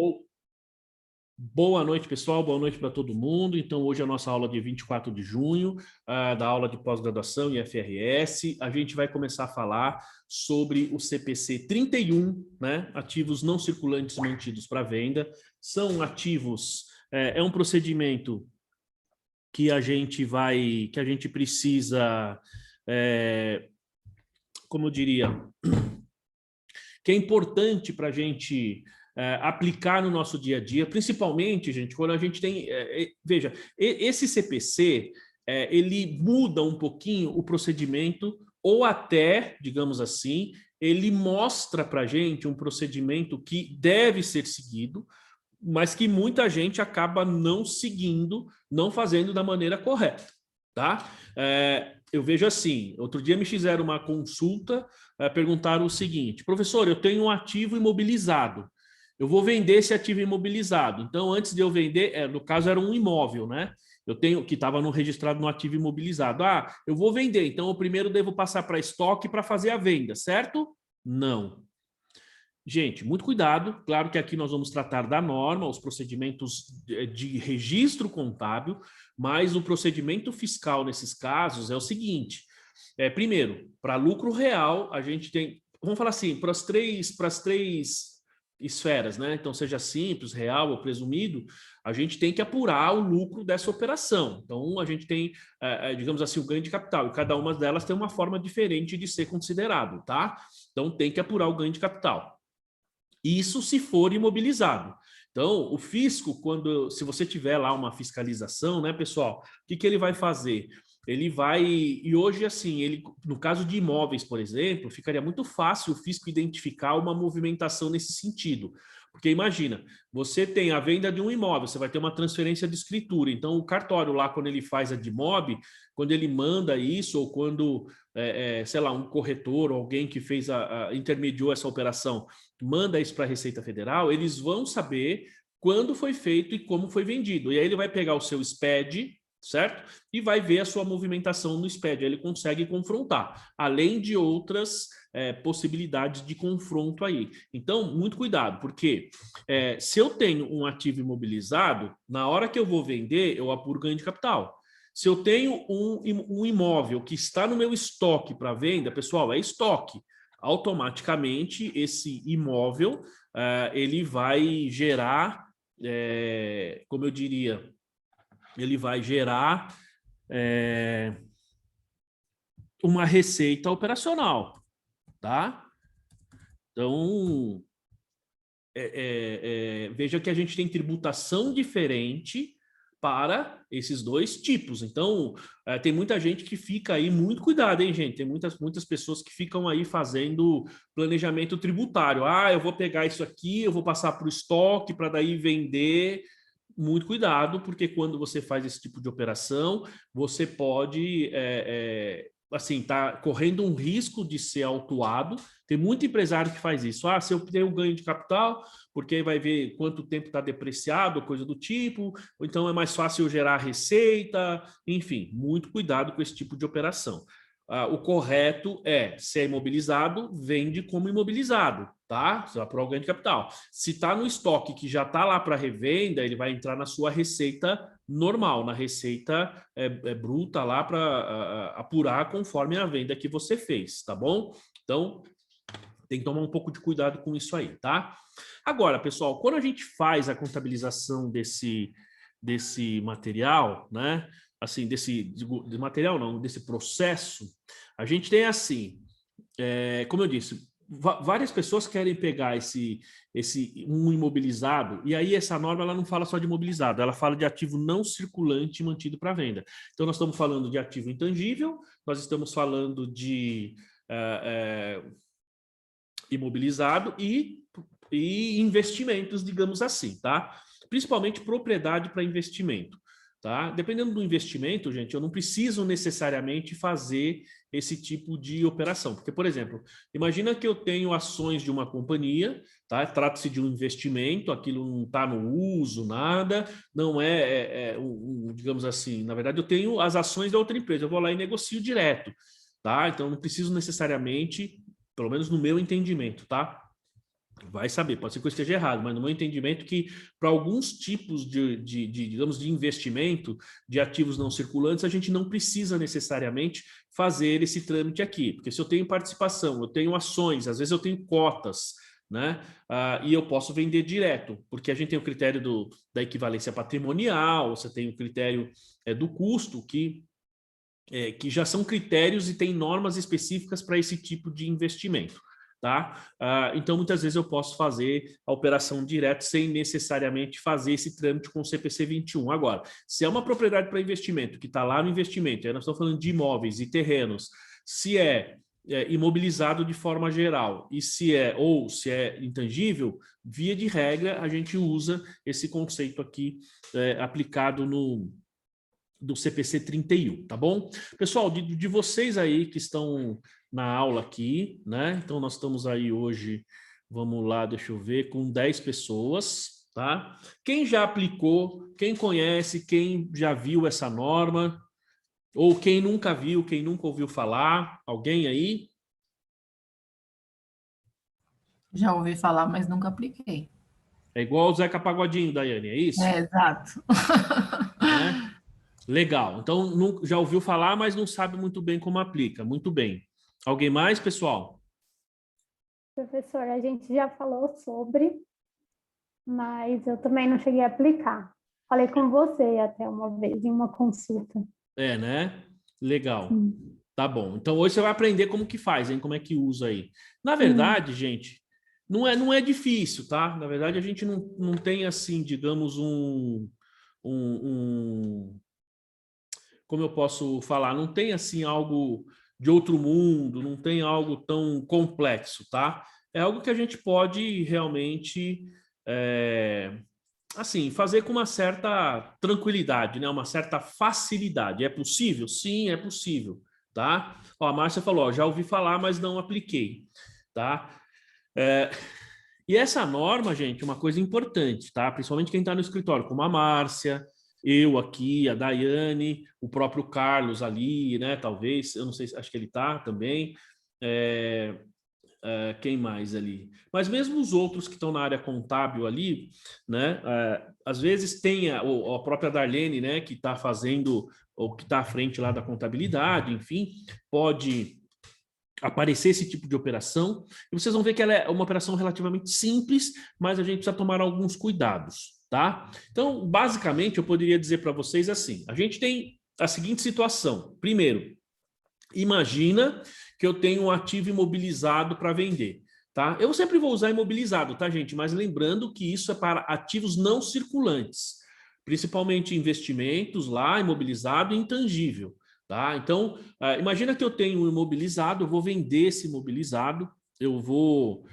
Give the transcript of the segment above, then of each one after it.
Ou boa noite, pessoal. Boa noite para todo mundo. Então, hoje é a nossa aula de 24 de junho, da aula de pós-graduação em FRS. A gente vai começar a falar sobre o CPC 31, né? Ativos não circulantes mantidos para venda. São ativos, é um procedimento que a gente precisa, como eu diria, que é importante para a gente aplicar no nosso dia a dia, principalmente, gente, quando a gente tem... veja, esse CPC, ele muda um pouquinho o procedimento, ou até, digamos assim, ele mostra para a gente um procedimento que deve ser seguido, mas que muita gente acaba não seguindo, não fazendo da maneira correta, tá? Eu vejo assim, outro dia me fizeram uma consulta, perguntaram o seguinte: professor, eu tenho um ativo imobilizado, eu vou vender esse ativo imobilizado. Então, antes de eu vender, no caso era um imóvel, né? Eu tenho que estava registrado no ativo imobilizado. Ah, eu vou vender, então eu primeiro devo passar para estoque para fazer a venda, certo? Não. Gente, muito cuidado. Claro que aqui nós vamos tratar da norma, os procedimentos de registro contábil, mas o procedimento fiscal nesses casos é o seguinte: primeiro, para lucro real, a gente tem, vamos falar assim, para as três esferas, né? Então, seja simples, real ou presumido, a gente tem que apurar o lucro dessa operação. Então, a gente tem, digamos assim, o ganho de capital, e cada uma delas tem uma forma diferente de ser considerado, tá? Então, tem que apurar o ganho de capital. Isso se for imobilizado. Então, o fisco, se você tiver lá uma fiscalização, né, pessoal, o que ele vai fazer? Ele vai, e hoje assim, no caso de imóveis, por exemplo, ficaria muito fácil o fisco identificar uma movimentação nesse sentido. Porque imagina, você tem a venda de um imóvel, você vai ter uma transferência de escritura. Então, o cartório lá, quando ele faz a DIMOB, quando ele manda isso, ou quando, sei lá, um corretor, ou alguém que intermediou essa operação, manda isso para a Receita Federal, eles vão saber quando foi feito e como foi vendido. E aí ele vai pegar o seu SPED, certo? E vai ver a sua movimentação no SPED. Aí ele consegue confrontar, além de outras possibilidades de confronto aí. Então, muito cuidado, porque se eu tenho um ativo imobilizado, na hora que eu vou vender, eu apuro ganho de capital. Se eu tenho um imóvel que está no meu estoque para venda, pessoal, é estoque. Automaticamente esse imóvel ele vai gerar, como eu diria, ele vai gerar uma receita operacional, tá? Então, veja que a gente tem tributação diferente para esses dois tipos. Então, tem muita gente que fica aí, muito cuidado, hein, gente? Tem muitas pessoas que ficam aí fazendo planejamento tributário. Ah, eu vou pegar isso aqui, eu vou passar para o estoque para daí vender. Muito cuidado, porque quando você faz esse tipo de operação, você pode, assim, tá correndo um risco de ser autuado. Tem muito empresário que faz isso. Ah, se eu tenho ganho de capital, porque aí vai ver quanto tempo está depreciado, coisa do tipo, ou então é mais fácil eu gerar receita, enfim, muito cuidado com esse tipo de operação. O correto se é imobilizado, vende como imobilizado, tá? Você vai apurar o ganho de capital. Se está no estoque que já está lá para revenda, ele vai entrar na sua receita normal, na receita bruta lá para apurar conforme a venda que você fez, tá bom? Então, tem que tomar um pouco de cuidado com isso aí, tá? Agora, pessoal, quando a gente faz a contabilização desse material, né? Assim, de material não, desse processo, a gente tem assim, como eu disse, várias pessoas querem pegar um imobilizado, e aí essa norma ela não fala só de imobilizado, ela fala de ativo não circulante mantido para venda. Então, nós estamos falando de ativo intangível, nós estamos falando de imobilizado e investimentos, digamos assim, tá? Principalmente propriedade para investimento, tá? Dependendo do investimento, gente, eu não preciso necessariamente fazer esse tipo de operação. Porque, por exemplo, imagina que eu tenho ações de uma companhia, tá? Trata-se de um investimento, aquilo não está no uso, nada, não digamos assim, na verdade eu tenho as ações da outra empresa, eu vou lá e negocio direto, tá? Então não preciso necessariamente, pelo menos no meu entendimento, tá? Vai saber, pode ser que eu esteja errado, mas no meu entendimento que para alguns tipos digamos, de investimento de ativos não circulantes, a gente não precisa necessariamente fazer esse trâmite aqui, porque se eu tenho participação, eu tenho ações, às vezes eu tenho cotas, né? E eu posso vender direto, porque a gente tem o critério da equivalência patrimonial, você tem o critério do custo, que já são critérios e tem normas específicas para esse tipo de investimento. Tá? Então, muitas vezes eu posso fazer a operação direto sem necessariamente fazer esse trâmite com o CPC 21. Agora, se é uma propriedade para investimento, que está lá no investimento, aí nós estamos falando de imóveis e terrenos, se é imobilizado de forma geral e se é intangível, via de regra, a gente usa esse conceito aqui aplicado do CPC 31, tá bom? Pessoal, de vocês aí que estão na aula aqui, né? Então, nós estamos aí hoje, vamos lá, deixa eu ver, com 10 pessoas, tá? Quem já aplicou, quem conhece, quem já viu essa norma, ou quem nunca viu, quem nunca ouviu falar, alguém aí? Já ouvi falar, mas nunca apliquei. É igual o Zeca Pagodinho, Daiane, é isso? Exato. Né? Legal. Então, já ouviu falar, mas não sabe muito bem como aplica. Muito bem. Alguém mais, pessoal? Professor, a gente já falou sobre, mas eu também não cheguei a aplicar. Falei com você até uma vez em uma consulta. Né? Legal. Sim. Tá bom. Então, hoje você vai aprender como que faz, hein? Como é que usa aí. Na Sim. verdade, gente, não é difícil, tá? Na verdade, a gente não tem, assim, digamos, como eu posso falar? Não tem, assim, algo de outro mundo, não tem algo tão complexo, tá? É algo que a gente pode realmente, assim, fazer com uma certa tranquilidade, né? Uma certa facilidade. É possível? Sim, é possível, tá? Ó, a Márcia falou, ó, já ouvi falar, mas não apliquei, tá? E essa norma, gente, uma coisa importante, tá? Principalmente quem está no escritório, como a Márcia, eu aqui, a Daiane, o próprio Carlos ali, né? Talvez, eu não sei, acho que ele tá também. Quem mais ali? Mas mesmo os outros que estão na área contábil ali, né? Às vezes tem a própria Darlene, né? Que está fazendo, ou que está à frente lá da contabilidade, enfim, pode aparecer esse tipo de operação, e vocês vão ver que ela é uma operação relativamente simples, mas a gente precisa tomar alguns cuidados, tá? Então, basicamente, eu poderia dizer para vocês assim, a gente tem a seguinte situação. Primeiro, imagina que eu tenho um ativo imobilizado para vender, tá? Eu sempre vou usar imobilizado, tá, gente? Mas lembrando que isso é para ativos não circulantes, principalmente investimentos lá, imobilizado e intangível. Tá? Então, imagina que eu tenho um imobilizado, eu vou vender esse imobilizado, eu vou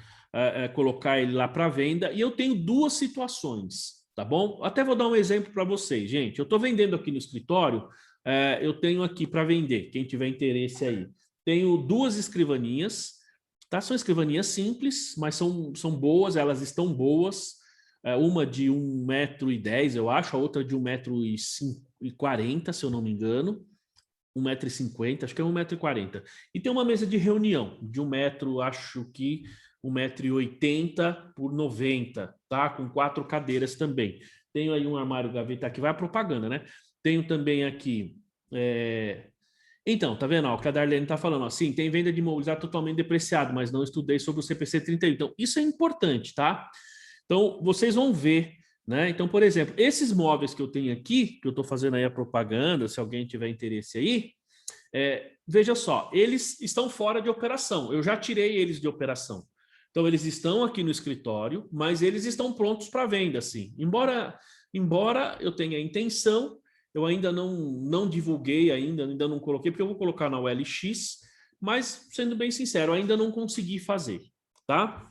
colocar ele lá para venda e eu tenho duas situações, tá bom? Até vou dar um exemplo para vocês, gente. Eu estou vendendo aqui no escritório, eu tenho aqui para vender, quem tiver interesse aí. Tenho duas escrivaninhas, tá? São escrivaninhas simples, mas são boas, elas estão boas. Uma de 1,10 m, eu acho, a outra de 1,40 m, se eu não me engano. 1,50 m, acho que é 1,40 m. E tem uma mesa de reunião de 1 metro, acho que 1,80 m por 90 m, tá? Com 4 cadeiras também. Tenho aí um armário gaveta aqui, vai a propaganda, né? Tenho também aqui... Então, tá vendo? Ó, o que a Darlene tá falando, assim, tem venda de imobilizado totalmente depreciado, mas não estudei sobre o CPC 31. Então, isso é importante, tá? Então, vocês vão ver, né? Então, por exemplo, esses móveis que eu tenho aqui, que eu estou fazendo aí a propaganda, se alguém tiver interesse aí, veja só, eles estão fora de operação. Eu já tirei eles de operação. Então, eles estão aqui no escritório, mas eles estão prontos para venda, sim. Embora eu tenha a intenção, eu ainda não divulguei, ainda não coloquei, porque eu vou colocar na OLX, mas, sendo bem sincero, ainda não consegui fazer, tá?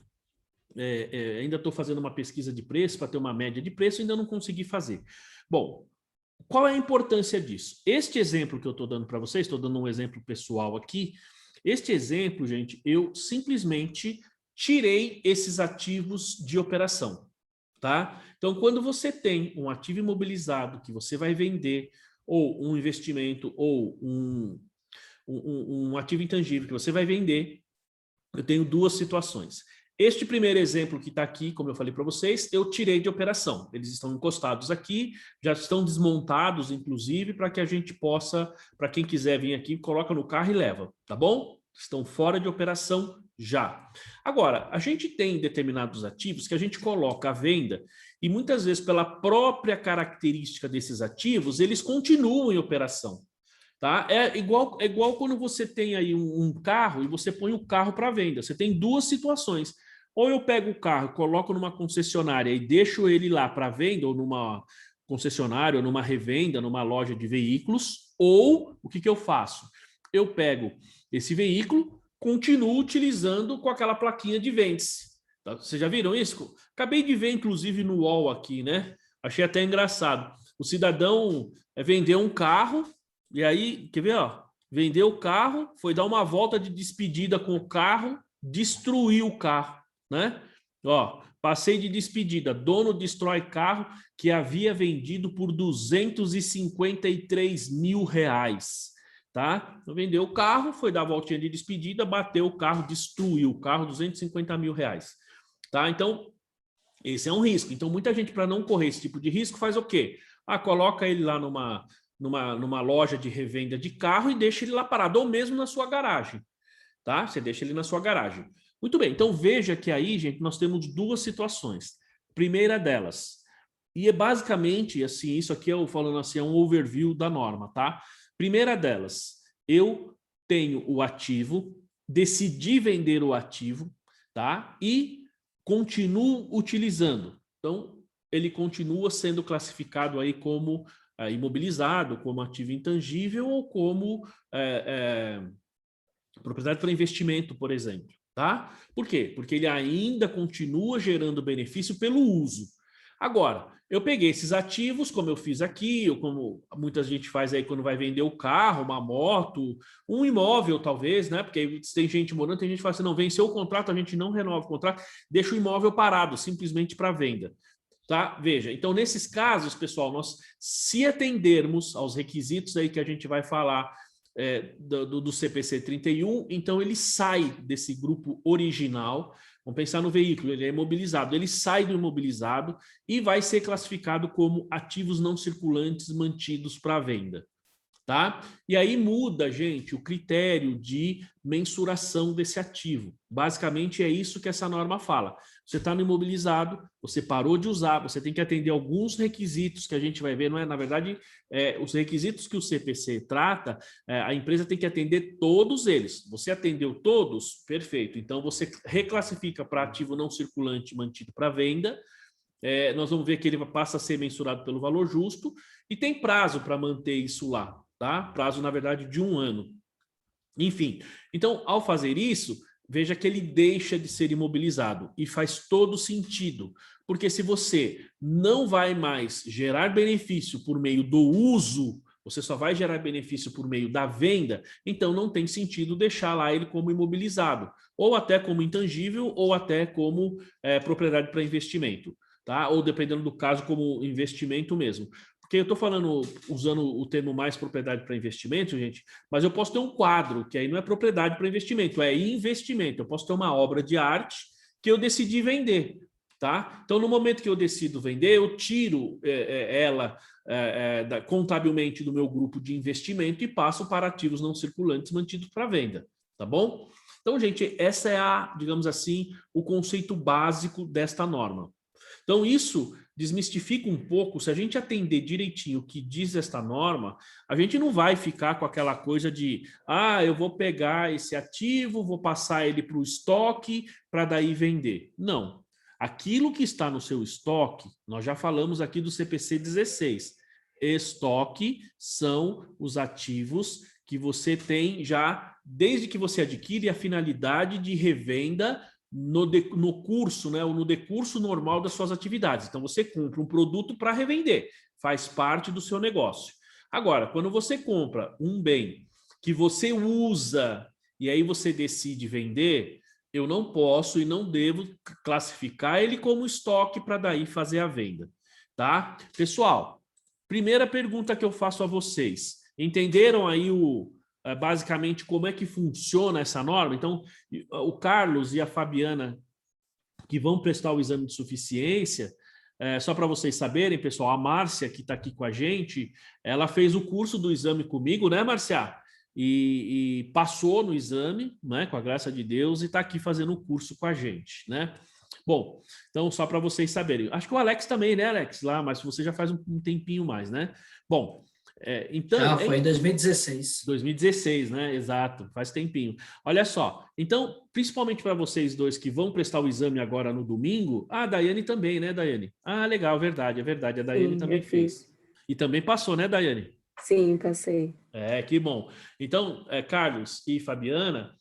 Ainda estou fazendo uma pesquisa de preço para ter uma média de preço, ainda não consegui fazer. Bom, qual é a importância disso? Este exemplo que eu estou dando para vocês, estou dando um exemplo pessoal aqui, este exemplo, gente, eu simplesmente tirei esses ativos de operação, tá? Então, quando você tem um ativo imobilizado que você vai vender, ou um investimento, ou um ativo intangível que você vai vender, eu tenho duas situações. Este primeiro exemplo que está aqui, como eu falei para vocês, eu tirei de operação. Eles estão encostados aqui, já estão desmontados, inclusive, para que a gente possa, para quem quiser vir aqui, coloca no carro e leva, tá bom? Estão fora de operação já. Agora, a gente tem determinados ativos que a gente coloca à venda e muitas vezes, pela própria característica desses ativos, eles continuam em operação. Tá? É igual quando você tem aí um carro e você põe o carro para venda. Você tem duas situações. Ou eu pego o carro, coloco numa concessionária e deixo ele lá para venda, ou numa concessionária, ou numa revenda, numa loja de veículos, ou o que eu faço? Eu pego esse veículo, continuo utilizando com aquela plaquinha de vende-se. Tá? Vocês já viram isso? Acabei de ver, inclusive, no UOL aqui, né? Achei até engraçado. O cidadão vendeu um carro, e aí, quer ver, ó? Vendeu o carro, foi dar uma volta de despedida com o carro, destruiu o carro, né? Ó, passei de despedida, dono destrói carro que havia vendido por R$253 mil, tá? Então, vendeu o carro, foi dar a voltinha de despedida, bateu o carro, destruiu o carro, R$250 mil, tá? Então, esse é um risco. Então, muita gente, para não correr esse tipo de risco, faz o quê? Ah, coloca ele lá numa loja de revenda de carro e deixa ele lá parado, ou mesmo na sua garagem, tá? Você deixa ele na sua garagem. Muito bem, então veja que aí, gente, nós temos duas situações. Primeira delas, e é basicamente, assim, isso aqui eu falando assim, é um overview da norma, tá? Primeira delas, eu tenho o ativo, decidi vender o ativo, tá? E continuo utilizando. Então, ele continua sendo classificado aí como imobilizado, como ativo intangível ou como propriedade para investimento, por exemplo. Tá? Por quê? Porque ele ainda continua gerando benefício pelo uso. Agora, eu peguei esses ativos, como eu fiz aqui, ou como muita gente faz aí quando vai vender o carro, uma moto, um imóvel talvez, né? Porque aí tem gente morando, tem gente que fala assim, não, venceu o contrato, a gente não renova o contrato, deixa o imóvel parado, simplesmente para venda. Tá? Veja, então nesses casos, pessoal, nós se atendermos aos requisitos aí que a gente vai falar do CPC 31, então ele sai desse grupo original. Vamos pensar no veículo, ele é imobilizado, ele sai do imobilizado e vai ser classificado como ativos não circulantes mantidos para venda. Tá? E aí muda, gente, o critério de mensuração desse ativo. Basicamente é isso que essa norma fala. Você está no imobilizado, você parou de usar, você tem que atender alguns requisitos que a gente vai ver, não é? Na verdade, os requisitos que o CPC trata, a empresa tem que atender todos eles. Você atendeu todos? Perfeito. Então, você reclassifica para ativo não circulante mantido para venda. Nós vamos ver que ele passa a ser mensurado pelo valor justo e tem prazo para manter isso lá. Tá? Prazo, na verdade, de 1 ano. Enfim, então, ao fazer isso, veja que ele deixa de ser imobilizado e faz todo sentido, porque se você não vai mais gerar benefício por meio do uso, você só vai gerar benefício por meio da venda, então não tem sentido deixar lá ele como imobilizado, ou até como intangível, ou até como propriedade para investimento, tá? Ou dependendo do caso, como investimento mesmo. Porque eu estou falando, usando o termo mais propriedade para investimento, gente, mas eu posso ter um quadro, que aí não é propriedade para investimento, é investimento. Eu posso ter uma obra de arte que eu decidi vender, tá? Então, no momento que eu decido vender, eu tiro ela contabilmente do meu grupo de investimento e passo para ativos não circulantes mantidos para venda, tá bom? Então, gente, essa é digamos assim, o conceito básico desta norma. Então, isso desmistifica um pouco. Se a gente atender direitinho o que diz esta norma, a gente não vai ficar com aquela coisa de eu vou pegar esse ativo, vou passar ele para o estoque para daí vender. Não. Aquilo que está no seu estoque, nós já falamos aqui do CPC 16. Estoque são os ativos que você tem já, desde que você adquire a finalidade de revenda no curso, né, ou no decurso normal das suas atividades. Então, você compra um produto para revender, faz parte do seu negócio. Agora, quando você compra um bem que você usa e aí você decide vender, eu não posso e não devo classificar ele como estoque para daí fazer a venda, tá? Pessoal, primeira pergunta que eu faço a vocês. Entenderam aí basicamente como é que funciona essa norma? Então, o Carlos e a Fabiana que vão prestar o exame de suficiência, só para vocês saberem, pessoal, a Márcia, que está aqui com a gente, ela fez o curso do exame comigo, né, Márcia? E passou no exame, né, com a graça de Deus, e está aqui fazendo o curso com a gente, né? Bom, então só para vocês saberem. Acho que o Alex também, né, Alex? Lá, mas você já faz um tempinho mais, né? Bom, então... Foi em 2016. 2016, né? Exato, faz tempinho. Olha só, então, principalmente para vocês dois que vão prestar o exame agora no domingo, a Daiane também, né, Daiane? Ah, legal, verdade, é verdade, a Daiane também fez. E também passou, né, Daiane? Sim, passei. Que bom. Então, Carlos e Fabiana,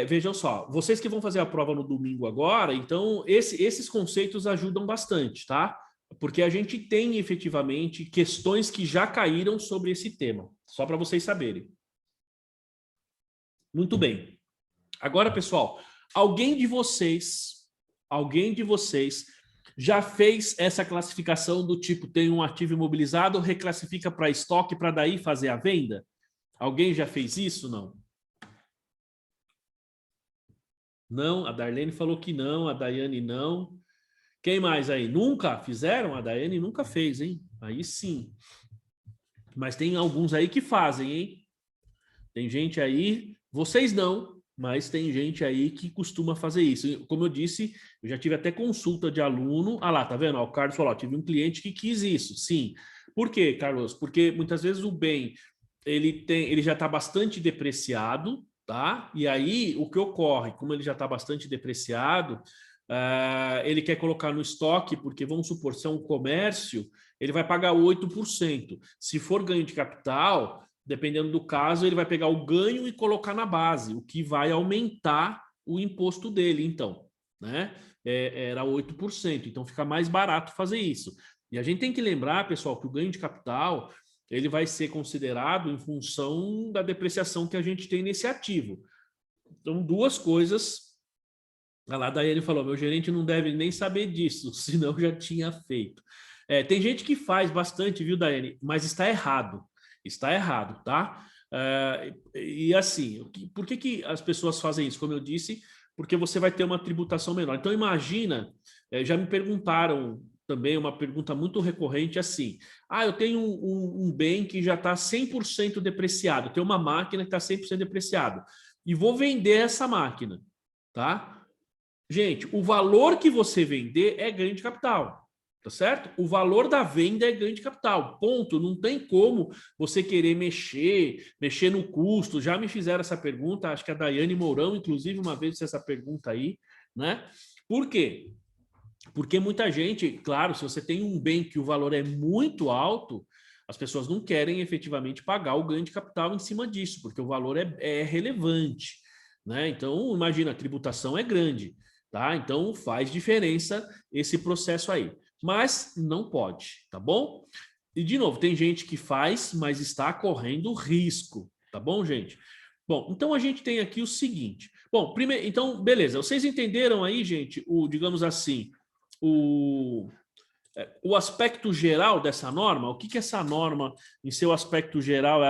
vejam só, vocês que vão fazer a prova no domingo agora, então esses conceitos ajudam bastante, tá? Porque a gente tem efetivamente questões que já caíram sobre esse tema, só para vocês saberem. Muito bem. Agora, pessoal, alguém de vocês já fez essa classificação do tipo, tem um ativo imobilizado, reclassifica para estoque para daí fazer a venda? Alguém já fez isso? Não? Não, a Darlene falou que não, a Daiane não. Quem mais aí? Nunca fizeram? A Daiane nunca fez, hein? Aí sim. Mas tem alguns aí que fazem, hein? Tem gente aí, vocês não, mas tem gente aí que costuma fazer isso. Como eu disse, eu já tive até consulta de aluno. Ah lá, tá vendo? O Carlos falou, tive um cliente que quis isso. Sim. Por quê, Carlos? Porque muitas vezes o bem, ele já está bastante depreciado, tá? E aí, o que ocorre? Como ele já está bastante depreciado, ele quer colocar no estoque, porque vamos supor, se é um comércio, ele vai pagar 8%. Se for ganho de capital, dependendo do caso, ele vai pegar o ganho e colocar na base, o que vai aumentar o imposto dele, então, né? Era 8%, então fica mais barato fazer isso. E a gente tem que lembrar, pessoal, que o ganho de capital, ele vai ser considerado em função da depreciação que a gente tem nesse ativo. Então, duas coisas. Lá daí ele falou, meu gerente não deve nem saber disso, senão já tinha feito. Tem gente que faz bastante, viu, Daiane? Mas está errado. Está errado, tá? E assim, por que as pessoas fazem isso? Como eu disse, porque você vai ter uma tributação menor. Então, imagina, já me perguntaram também uma pergunta muito recorrente assim, eu tenho um bem que já está 100% depreciado, tenho uma máquina que está 100% depreciada, e vou vender essa máquina, tá? Gente, o valor que você vender é ganho de capital, tá certo? O valor da venda é ganho de capital, ponto. Não tem como você querer mexer no custo. Já me fizeram essa pergunta, acho que a Daiane Mourão, inclusive, uma vez fez essa pergunta aí, né? Por quê? Porque muita gente, claro, se você tem um bem que o valor é muito alto, as pessoas não querem efetivamente pagar o ganho de capital em cima disso, porque o valor é relevante, né? Então, imagina, a tributação é grande. Tá? Então faz diferença esse processo aí, mas não pode, tá bom? E de novo, tem gente que faz, mas está correndo risco, tá bom, gente? Bom, então a gente tem aqui o seguinte. Bom, primeiro, então, beleza, vocês entenderam aí, gente, digamos assim, o aspecto geral dessa norma? O que essa norma, em seu aspecto geral,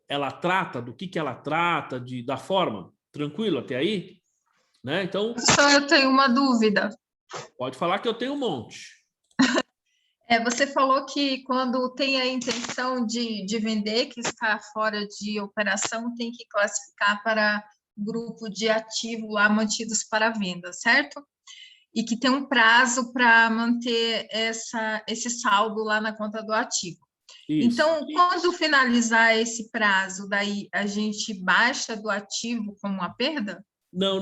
ela trata, do que ela trata, da forma? Tranquilo até aí? Né? Então, só eu tenho uma dúvida. Pode falar que eu tenho um monte. Você falou que quando tem a intenção de vender, que está fora de operação, tem que classificar para grupo de ativo lá mantidos para venda, certo? E que tem um prazo para manter esse saldo lá na conta do ativo. Isso. Então, quando finalizar esse prazo, daí a gente baixa do ativo como uma perda? Não.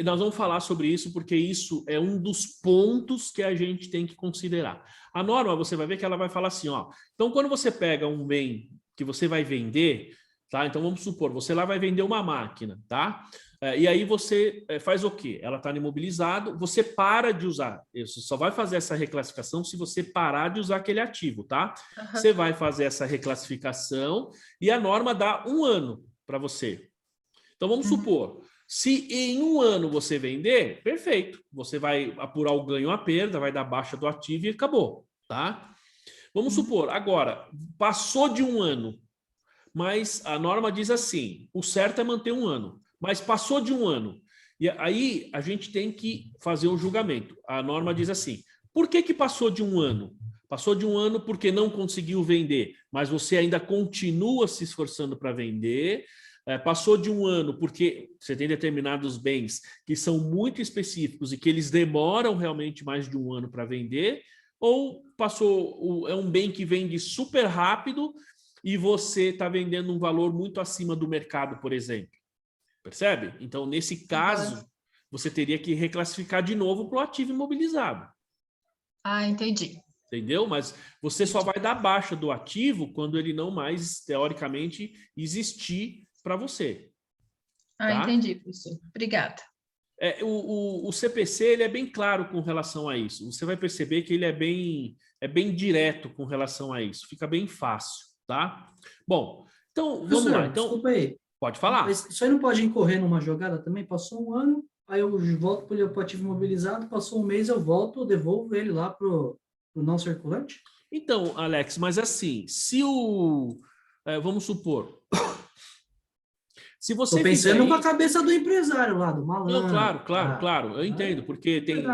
Nós vamos falar sobre isso porque isso é um dos pontos que a gente tem que considerar. A norma, você vai ver que ela vai falar assim, ó. Então, quando você pega um bem que você vai vender, tá? Então, vamos supor, você lá vai vender uma máquina, tá? E aí você faz o quê? Ela está imobilizado, você para de usar. Você só vai fazer essa reclassificação se você parar de usar aquele ativo, tá? Uhum. Você vai fazer essa reclassificação e a norma dá 1 ano para você. Então, vamos supor, se em 1 ano você vender, perfeito. Você vai apurar o ganho ou a perda, vai dar baixa do ativo e acabou, tá? Vamos supor, agora, passou de 1 ano, mas a norma diz assim, o certo é manter 1 ano, mas passou de 1 ano, E aí a gente tem que fazer um julgamento. A norma diz assim, por que passou de um ano? Passou de um ano porque não conseguiu vender, mas você ainda continua se esforçando para vender. Passou de um ano porque você tem determinados bens que são muito específicos e que eles demoram realmente mais de um ano para vender, ou é um bem que vende super rápido e você está vendendo um valor muito acima do mercado, por exemplo. Percebe? Então, nesse caso, você teria que reclassificar de novo para o ativo imobilizado. Ah, entendi. Entendeu? Mas você só vai dar baixa do ativo quando ele não mais, teoricamente, existir para você. Ah, tá? entendi, professor. Obrigada. O CPC ele é bem claro com relação a isso. Você vai perceber que ele é bem direto com relação a isso. Fica bem fácil, tá? Bom, então vamos lá. Então, desculpa aí. Pode falar. Mas isso aí não pode incorrer numa jogada também? Passou um ano, aí eu volto para o ativo imobilizado, passou um mês, eu volto, eu devolvo ele lá para o não circulante? Então, Alex, mas assim, vamos supor, se você Estou pensando fizer com a isso... cabeça do empresário lá, do malandro. Não, claro, eu entendo, porque tem...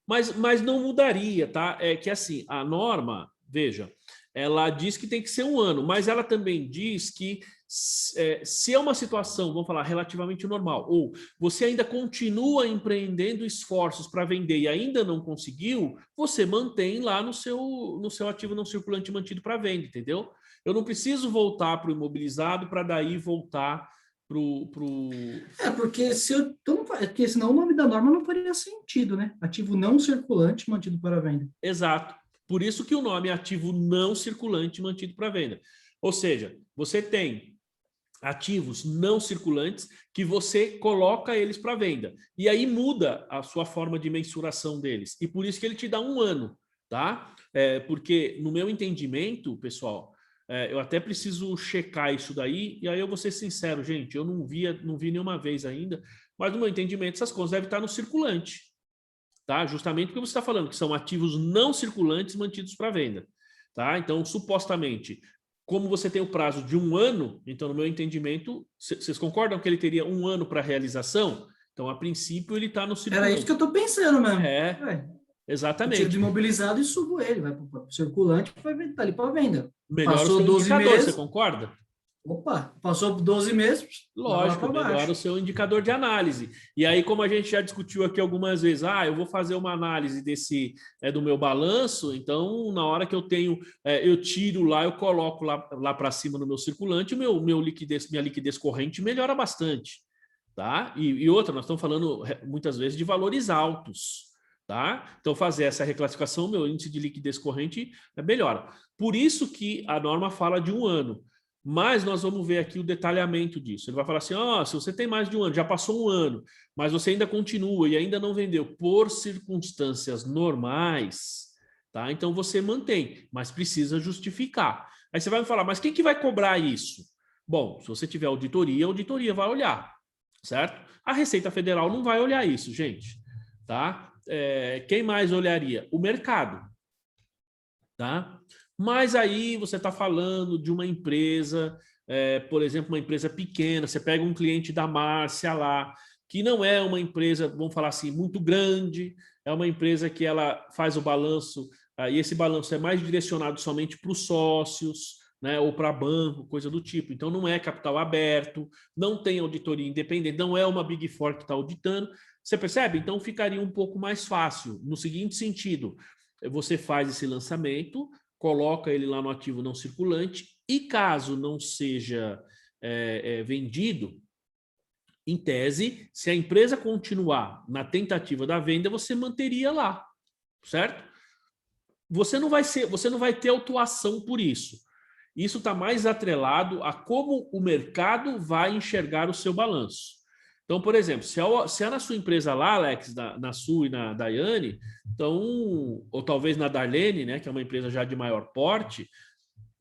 Mas não mudaria, tá? É que assim, a norma, veja, ela diz que tem que ser um ano, mas ela também diz que se é uma situação, vamos falar, relativamente normal, ou você ainda continua empreendendo esforços para vender e ainda não conseguiu, você mantém lá no seu ativo não circulante mantido para venda, entendeu? Eu não preciso voltar para o imobilizado para daí voltar pro... porque porque senão o nome da norma não faria sentido, né? Ativo não circulante mantido para venda. Exato. Por isso que o nome é ativo não circulante mantido para venda. Ou seja, você tem ativos não circulantes que você coloca eles para venda. E aí muda a sua forma de mensuração deles. E por isso que ele te dá um ano, tá? Porque no meu entendimento, pessoal, eu até preciso checar isso daí, e aí eu vou ser sincero, gente, eu não vi nenhuma vez ainda, mas no meu entendimento essas coisas devem estar no circulante. Tá? Justamente porque você está falando que são ativos não circulantes mantidos para venda. Tá? Então, supostamente, como você tem o prazo de um ano, então, no meu entendimento, vocês concordam que ele teria um ano para realização? Então, a princípio, ele está no circulante. Era isso que eu estou pensando mesmo. Exatamente. Eu tiro de imobilizado e subo ele, vai para o circulante e vai estar ali para venda. Melhor passou o seu 12 indicador, meses. você concorda? Opa, passou 12 meses. Lógico, melhora o seu indicador de análise. E aí, como a gente já discutiu aqui algumas vezes, eu vou fazer uma análise do meu balanço, então, na hora que eu tenho, eu tiro lá, eu coloco lá para cima no meu circulante, minha liquidez corrente melhora bastante. Tá? E outra, nós estamos falando muitas vezes de valores altos. Tá? Então, fazer essa reclassificação, meu índice de liquidez corrente melhora. Por isso que a norma fala de um ano. Mas nós vamos ver aqui o detalhamento disso. Ele vai falar assim, se você tem mais de um ano, já passou um ano, mas você ainda continua e ainda não vendeu por circunstâncias normais, tá? Então você mantém, mas precisa justificar. Aí você vai me falar, mas quem que vai cobrar isso? Bom, se você tiver auditoria, a auditoria vai olhar, certo? A Receita Federal não vai olhar isso, gente, tá? Quem mais olharia? O mercado, tá? Mas aí você está falando de uma empresa, por exemplo, uma empresa pequena, você pega um cliente da Márcia lá, que não é uma empresa, vamos falar assim, muito grande, é uma empresa que ela faz o balanço, e esse balanço é mais direcionado somente para os sócios, né, ou para banco, coisa do tipo. Então não é capital aberto, não tem auditoria independente, não é uma Big Four que está auditando. Você percebe? Então ficaria um pouco mais fácil, no seguinte sentido, você faz esse lançamento, coloca ele lá no ativo não circulante e caso não seja vendido, em tese, se a empresa continuar na tentativa da venda, você manteria lá, certo? Você não vai ter autuação por isso. Isso está mais atrelado a como o mercado vai enxergar o seu balanço. Então, por exemplo, se é na sua empresa lá, Alex, na sua e na Daiane, então, ou talvez na Darlene, né, que é uma empresa já de maior porte,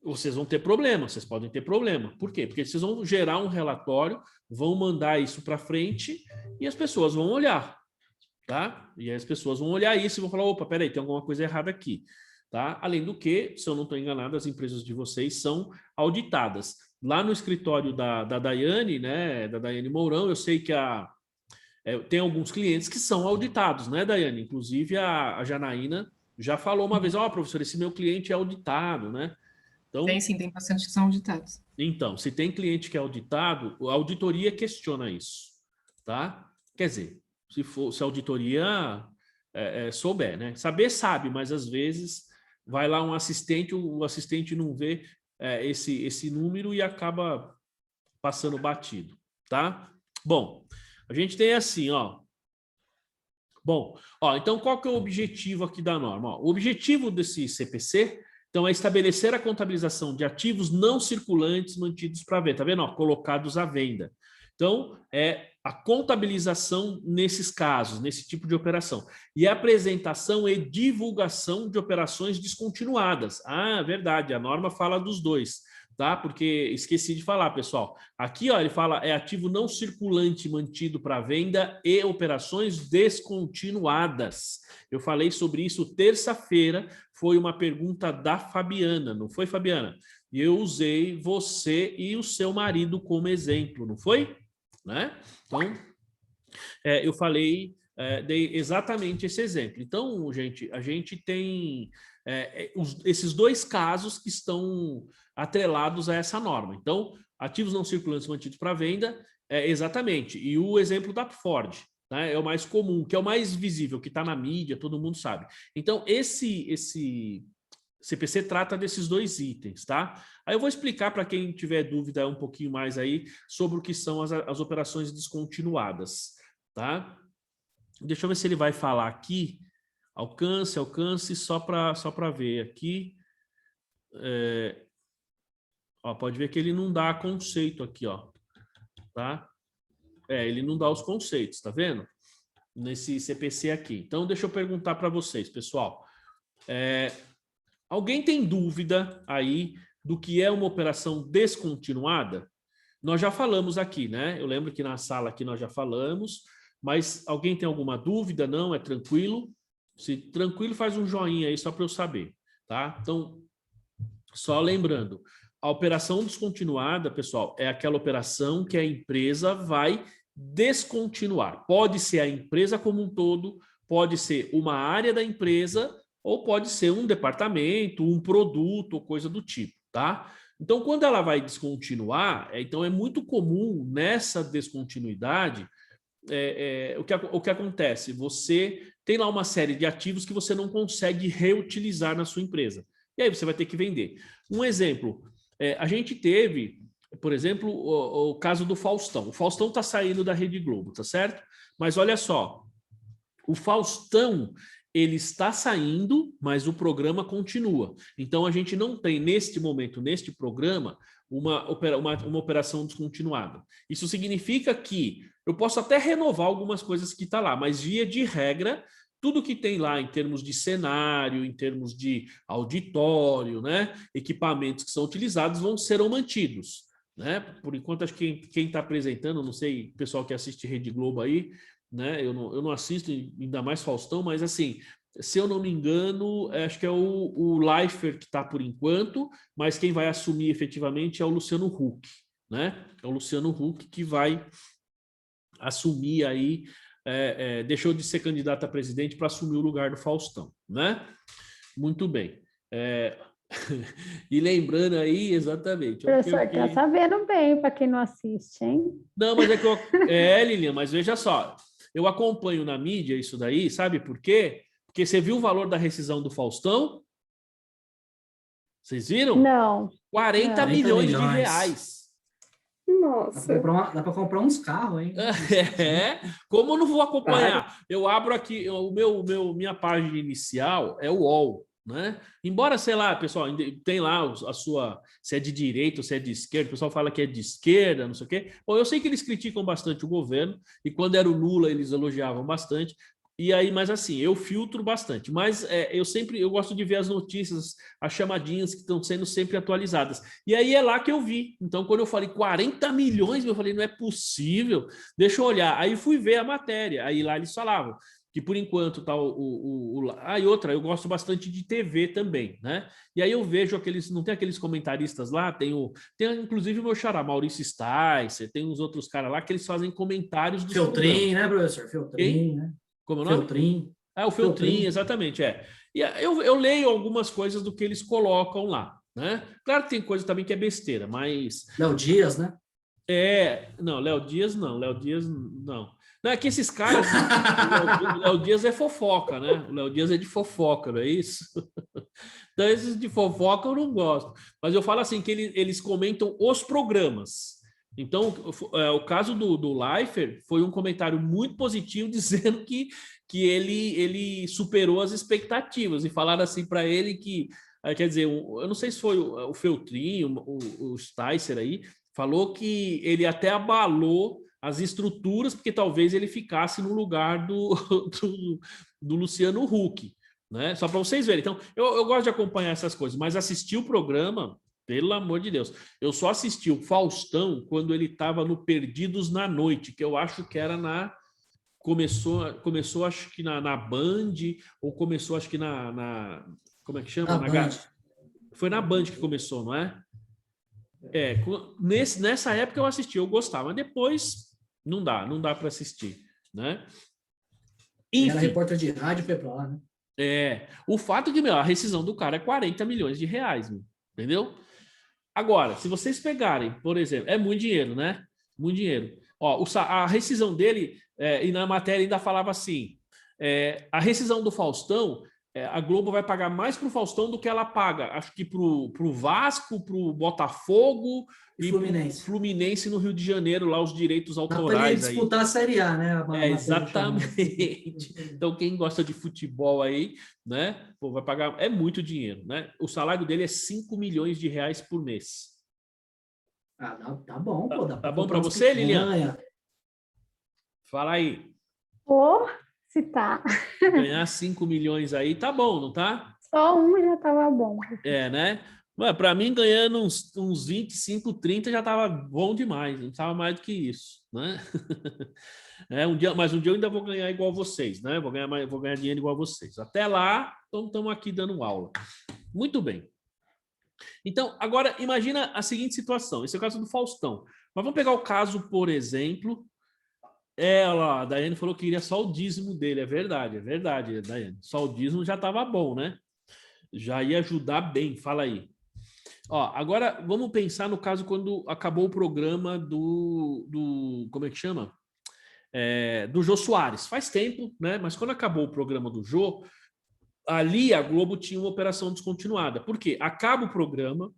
vocês vão ter problema, vocês podem ter problema. Por quê? Porque vocês vão gerar um relatório, vão mandar isso para frente e as pessoas vão olhar, tá? E aí as pessoas vão olhar isso e vão falar, opa, peraí, tem alguma coisa errada aqui, tá? Além do que, se eu não estou enganado, as empresas de vocês são auditadas. Lá no escritório da Daiane, né, da Daiane Mourão, eu sei que tem alguns clientes que são auditados, né, Daiane? Inclusive a Janaína já falou uma vez, professor, esse meu cliente é auditado, né? Então, Tem pacientes que são auditados. então, se tem cliente que é auditado, a auditoria questiona isso, tá? Quer dizer, se a auditoria souber, né? Saber sabe, mas às vezes vai lá um assistente, o assistente não vê esse número e acaba passando batido, tá? Bom, a gente tem assim, ó. Bom, então qual que é o objetivo aqui da norma? O objetivo desse CPC, então, é estabelecer a contabilização de ativos não circulantes mantidos para venda, tá vendo? Colocados à venda. Então, é a contabilização nesses casos, nesse tipo de operação. E a apresentação e divulgação de operações descontinuadas. Verdade, a norma fala dos dois, tá? Porque esqueci de falar, pessoal. Aqui, ele fala ativo não circulante mantido para venda e operações descontinuadas. Eu falei sobre isso terça-feira, foi uma pergunta da Fabiana, não foi, Fabiana? E eu usei você e o seu marido como exemplo, não foi? Né? Então, eu falei, dei exatamente esse exemplo. Então, gente, a gente tem esses dois casos que estão atrelados a essa norma. Então, ativos não circulantes mantidos para venda, exatamente. E o exemplo da Ford, né, é o mais comum, que é o mais visível, que está na mídia, todo mundo sabe. Então, esse CPC trata desses dois itens, tá? Aí eu vou explicar para quem tiver dúvida um pouquinho mais aí sobre o que são as operações descontinuadas, tá? Deixa eu ver se ele vai falar aqui. Alcance, só para ver aqui. Pode ver que ele não dá conceito aqui, tá? Ele não dá os conceitos, tá vendo? Nesse CPC aqui. Então, deixa eu perguntar para vocês, pessoal. Alguém tem dúvida aí do que é uma operação descontinuada? Nós já falamos aqui, né? Eu lembro que na sala aqui nós já falamos, mas alguém tem alguma dúvida? Não? É tranquilo? Se tranquilo, faz um joinha aí só para eu saber, tá? Então, só lembrando, a operação descontinuada, pessoal, é aquela operação que a empresa vai descontinuar. Pode ser a empresa como um todo, pode ser uma área da empresa, ou pode ser um departamento, um produto, ou coisa do tipo, tá? Então, quando ela vai descontinuar, então é muito comum nessa descontinuidade, o que acontece? Você tem lá uma série de ativos que você não consegue reutilizar na sua empresa. E aí você vai ter que vender. Um exemplo, a gente teve, por exemplo, o caso do Faustão. O Faustão está saindo da Rede Globo, tá certo? Mas olha só, o Faustão, ele está saindo, mas o programa continua. Então, a gente não tem, neste momento, neste programa, uma operação descontinuada. Isso significa que eu posso até renovar algumas coisas que estão lá, mas, via de regra, tudo que tem lá em termos de cenário, em termos de auditório, né, equipamentos que são utilizados serão mantidos. Né? Por enquanto, acho que quem está apresentando, não sei, o pessoal que assiste Rede Globo aí, né? Eu não assisto, ainda mais Faustão, mas assim, se eu não me engano, acho que é o Leifert que está por enquanto, mas quem vai assumir efetivamente é o Luciano Huck, né? É o Luciano Huck que vai assumir aí, deixou de ser candidato a presidente para assumir o lugar do Faustão, né? Muito bem. E lembrando aí, exatamente... Professor, está sabendo bem para quem não assiste, hein? Não, mas Lilian, mas veja só, eu acompanho na mídia isso daí, sabe por quê? Porque você viu o valor da rescisão do Faustão? Vocês viram? Não. 40 milhões de reais. Nossa. Dá para comprar uns carros, hein? Como eu não vou acompanhar? Eu abro aqui, minha página inicial é o UOL, né? Embora, sei lá, pessoal, tem lá a sua, se é de direita ou se é de esquerda, o pessoal fala que é de esquerda, não sei o quê. Bom, eu sei que eles criticam bastante o governo, e quando era o Lula eles elogiavam bastante, e aí, mas assim, eu filtro bastante, mas eu gosto de ver as notícias, as chamadinhas que estão sendo sempre atualizadas, e aí é lá que eu vi. Então, quando eu falei 40 milhões, eu falei, não é possível, deixa eu olhar, aí fui ver a matéria, aí lá eles falavam que que por enquanto tá e outra, eu gosto bastante de TV também, né? E aí eu vejo aqueles, não tem aqueles comentaristas lá, tem inclusive o meu xará, Maurício Sticer, tem uns outros caras lá que eles fazem comentários dos Feltrin, né, professor? Feltrin, né? Como é o nome? Feltrin. O Feltrin, exatamente, E eu leio algumas coisas do que eles colocam lá, né? Claro que tem coisa também que é besteira, mas... Léo Dias, né? Não, Léo Dias não. Não, é que esses caras... o Léo Dias é fofoca, né? O Léo Dias é de fofoca, não é isso? Então, esses de fofoca eu não gosto. Mas eu falo assim, que eles comentam os programas. Então, o caso do Leifert foi um comentário muito positivo, dizendo que ele superou as expectativas. E falaram assim para ele que... Quer dizer, eu não sei se foi o Feltrin, o Sticer aí, falou que ele até abalou as estruturas, porque talvez ele ficasse no lugar do Luciano Huck, né? Só para vocês verem. Então, eu gosto de acompanhar essas coisas, mas assistir o programa, pelo amor de Deus, eu só assisti o Faustão quando ele estava no Perdidos na Noite, que eu acho que era começou acho que na Band, ou começou acho que como é que chama? Foi na Band que começou, não é? Nessa época eu assisti, eu gostava, mas depois não dá para assistir, né? Enfim, era repórter de rádio, foi pra lá, né? O fato é que, a rescisão do cara é 40 milhões de reais, entendeu? Agora, se vocês pegarem, por exemplo, é muito dinheiro, né? Muito dinheiro. A rescisão dele, e na matéria ainda falava assim, a rescisão do Faustão, a Globo vai pagar mais para o Faustão do que ela paga, acho que para o Vasco, para o Botafogo e Fluminense. Fluminense no Rio de Janeiro, lá os direitos autorais. Para disputar a Série A, né? Exatamente. Então, quem gosta de futebol aí, né, vai pagar, é muito dinheiro, né? O salário dele é 5 milhões de reais por mês. Tá bom, pô. Tá bom para você, Lilian? Fala aí. Se tá. Ganhar 5 milhões aí, tá bom, não tá? Só um já tava bom. Né? Para mim, ganhando uns 25, 30 já tava bom demais, não tava mais do que isso, né? Mas um dia eu ainda vou ganhar igual vocês, né? Vou ganhar dinheiro igual vocês. Até lá, estamos aqui dando aula. Muito bem. Então, agora, imagina a seguinte situação. Esse é o caso do Faustão. Mas vamos pegar o caso, por exemplo... a Daiane falou que queria só o dízimo dele. É verdade, Daiane. Só o dízimo já estava bom, né? Já ia ajudar bem. Fala aí. Agora vamos pensar no caso quando acabou o programa do como é que chama? Do Jô Soares. Faz tempo, né? Mas quando acabou o programa do Jô, ali a Globo tinha uma operação descontinuada. Por quê? Acaba o programa,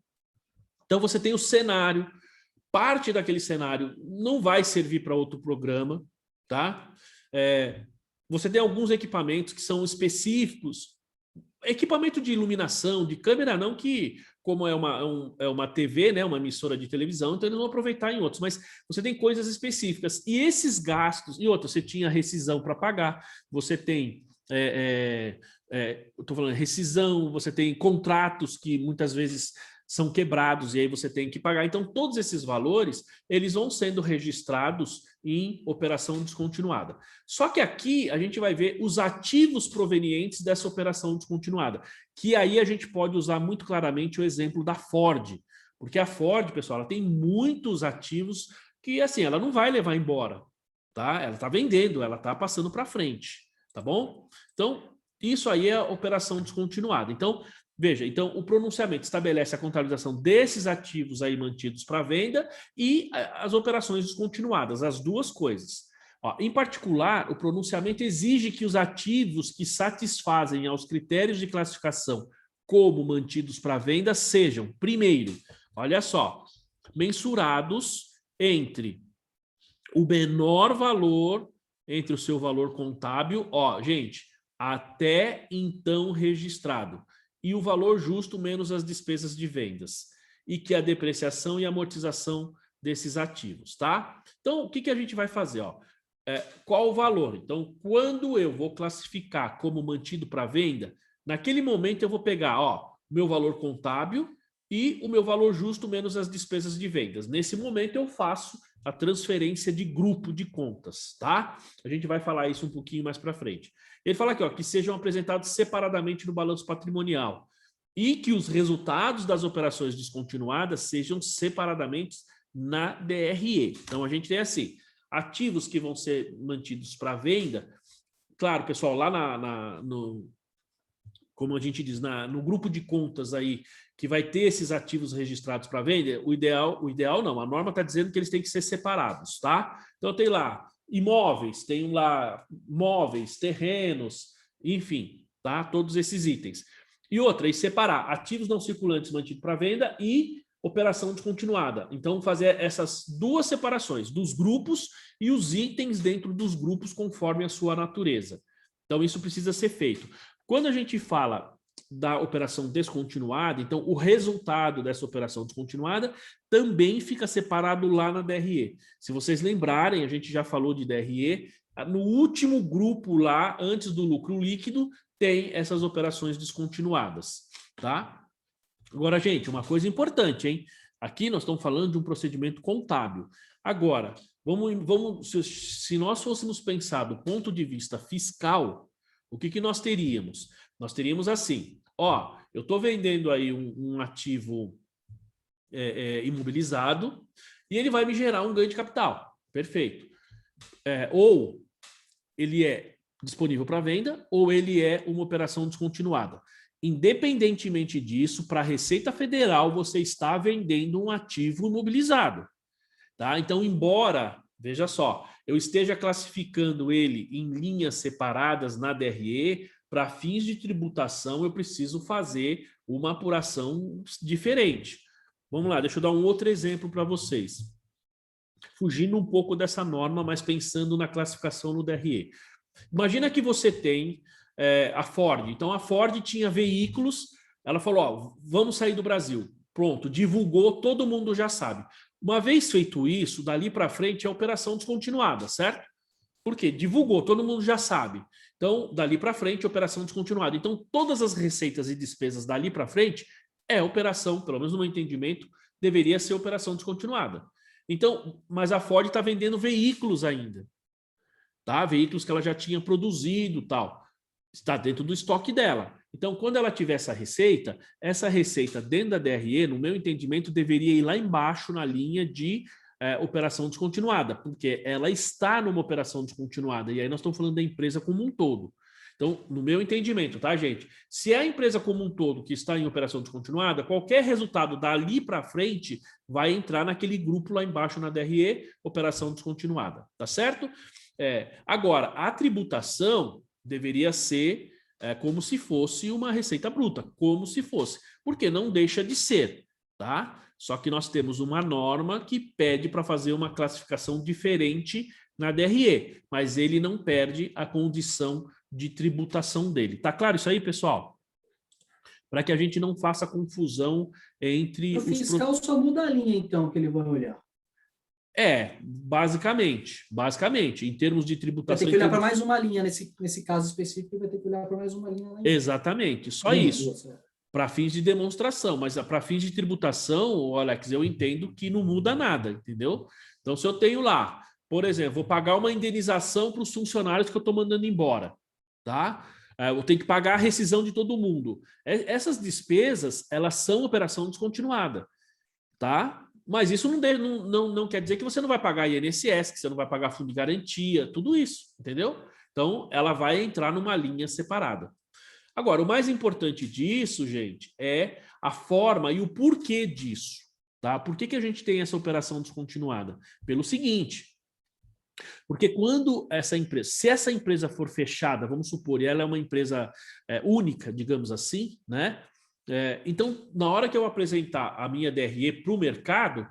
então você tem o cenário, parte daquele cenário não vai servir para outro programa, tá? Você tem alguns equipamentos que são específicos, equipamento de iluminação, de câmera não, que como é uma TV, né, uma emissora de televisão, então eles vão aproveitar em outros, mas você tem coisas específicas, e esses gastos, e outra, você tinha rescisão para pagar, você tem eu estou falando rescisão, você tem contratos que muitas vezes são quebrados e aí você tem que pagar. Então, todos esses valores, eles vão sendo registrados em operação descontinuada. Só que aqui a gente vai ver os ativos provenientes dessa operação descontinuada, que aí a gente pode usar muito claramente o exemplo da Ford, porque a Ford, pessoal, ela tem muitos ativos que, assim, ela não vai levar embora, tá? Ela está vendendo, ela está passando para frente, tá bom? Então, isso aí é a operação descontinuada. Então, veja, o pronunciamento estabelece a contabilização desses ativos aí mantidos para venda e as operações descontinuadas, as duas coisas. Em particular, o pronunciamento exige que os ativos que satisfazem aos critérios de classificação como mantidos para venda sejam, primeiro, olha só, mensurados entre o menor valor, entre o seu valor contábil, gente, até então registrado, e o valor justo menos as despesas de vendas, e que a depreciação e amortização desses ativos, tá? Então, o que a gente vai fazer? Qual o valor? Então, quando eu vou classificar como mantido para venda, naquele momento eu vou pegar, meu valor contábil e o meu valor justo menos as despesas de vendas. Nesse momento eu faço a transferência de grupo de contas, tá? A gente vai falar isso um pouquinho mais para frente. Ele fala aqui, ó, que sejam apresentados separadamente no balanço patrimonial e que os resultados das operações descontinuadas sejam separadamente na DRE. Então, a gente tem assim, ativos que vão ser mantidos para venda. Claro, pessoal, lá como a gente diz, no grupo de contas aí, que vai ter esses ativos registrados para venda, o ideal não, a norma está dizendo que eles têm que ser separados, tá? Então tem lá imóveis, tem lá móveis, terrenos, enfim, tá? Todos esses itens. E outra, e separar ativos não circulantes mantidos para venda e operação descontinuada. Então, fazer essas duas separações, dos grupos e os itens dentro dos grupos conforme a sua natureza. Então, isso precisa ser feito. Quando a gente fala da operação descontinuada, então o resultado dessa operação descontinuada também fica separado lá na DRE. Se vocês lembrarem, a gente já falou de DRE, no último grupo lá, antes do lucro líquido, tem essas operações descontinuadas, tá? Agora, gente, uma coisa importante, hein? Aqui nós estamos falando de um procedimento contábil. Agora, se nós fôssemos pensar do ponto de vista fiscal, o que nós teríamos? Nós teríamos assim, ó, eu estou vendendo aí um ativo imobilizado e ele vai me gerar um ganho de capital. Perfeito. Ou ele é disponível para venda ou ele é uma operação descontinuada. Independentemente disso, para a Receita Federal, você está vendendo um ativo imobilizado. Tá? Então, embora, veja só, eu esteja classificando ele em linhas separadas na DRE, para fins de tributação, eu preciso fazer uma apuração diferente. Vamos lá, deixa eu dar um outro exemplo para vocês. Fugindo um pouco dessa norma, mas pensando na classificação no DRE. Imagina que você tem a Ford. Então, a Ford tinha veículos, ela falou, ó, vamos sair do Brasil. Pronto, divulgou, todo mundo já sabe. Uma vez feito isso, dali para frente é operação descontinuada, certo? Por quê? Divulgou, todo mundo já sabe. Então, dali para frente, operação descontinuada. Então, todas as receitas e despesas dali para frente é operação, pelo menos no meu entendimento, deveria ser operação descontinuada. Então, mas a Ford está vendendo veículos ainda. Tá? Veículos que ela já tinha produzido, tal. Está dentro do estoque dela. Então, quando ela tiver essa receita dentro da DRE, no meu entendimento, deveria ir lá embaixo na linha de operação descontinuada, porque ela está numa operação descontinuada, e aí nós estamos falando da empresa como um todo. Então, no meu entendimento, tá, gente? Se é a empresa como um todo que está em operação descontinuada, qualquer resultado dali para frente vai entrar naquele grupo lá embaixo na DRE, operação descontinuada, tá certo? Agora, a tributação deveria ser como se fosse uma receita bruta, como se fosse, porque não deixa de ser, tá? Só que nós temos uma norma que pede para fazer uma classificação diferente na DRE, mas ele não perde a condição de tributação dele. Tá claro isso aí, pessoal? Para que a gente não faça confusão entre... O fiscal só muda a linha, então, que ele vai olhar. Basicamente, em termos de tributação... Vai ter que olhar para mais uma linha, nesse caso específico, vai ter que olhar para mais uma linha. Lá exatamente, só isso. Para fins de demonstração, mas para fins de tributação, Alex, eu entendo que não muda nada, entendeu? Então, se eu tenho lá, por exemplo, vou pagar uma indenização para os funcionários que eu estou mandando embora, tá? Eu tenho que pagar a rescisão de todo mundo. Essas despesas, elas são operação descontinuada, tá? Mas isso não quer dizer que você não vai pagar INSS, que você não vai pagar fundo de garantia, tudo isso, entendeu? Então, ela vai entrar numa linha separada. Agora, o mais importante disso, gente, é a forma e o porquê disso, tá? Por que a gente tem essa operação descontinuada? Pelo seguinte, porque quando se essa empresa for fechada, vamos supor, e ela é uma empresa única, digamos assim, né? Então, na hora que eu apresentar a minha DRE para o mercado,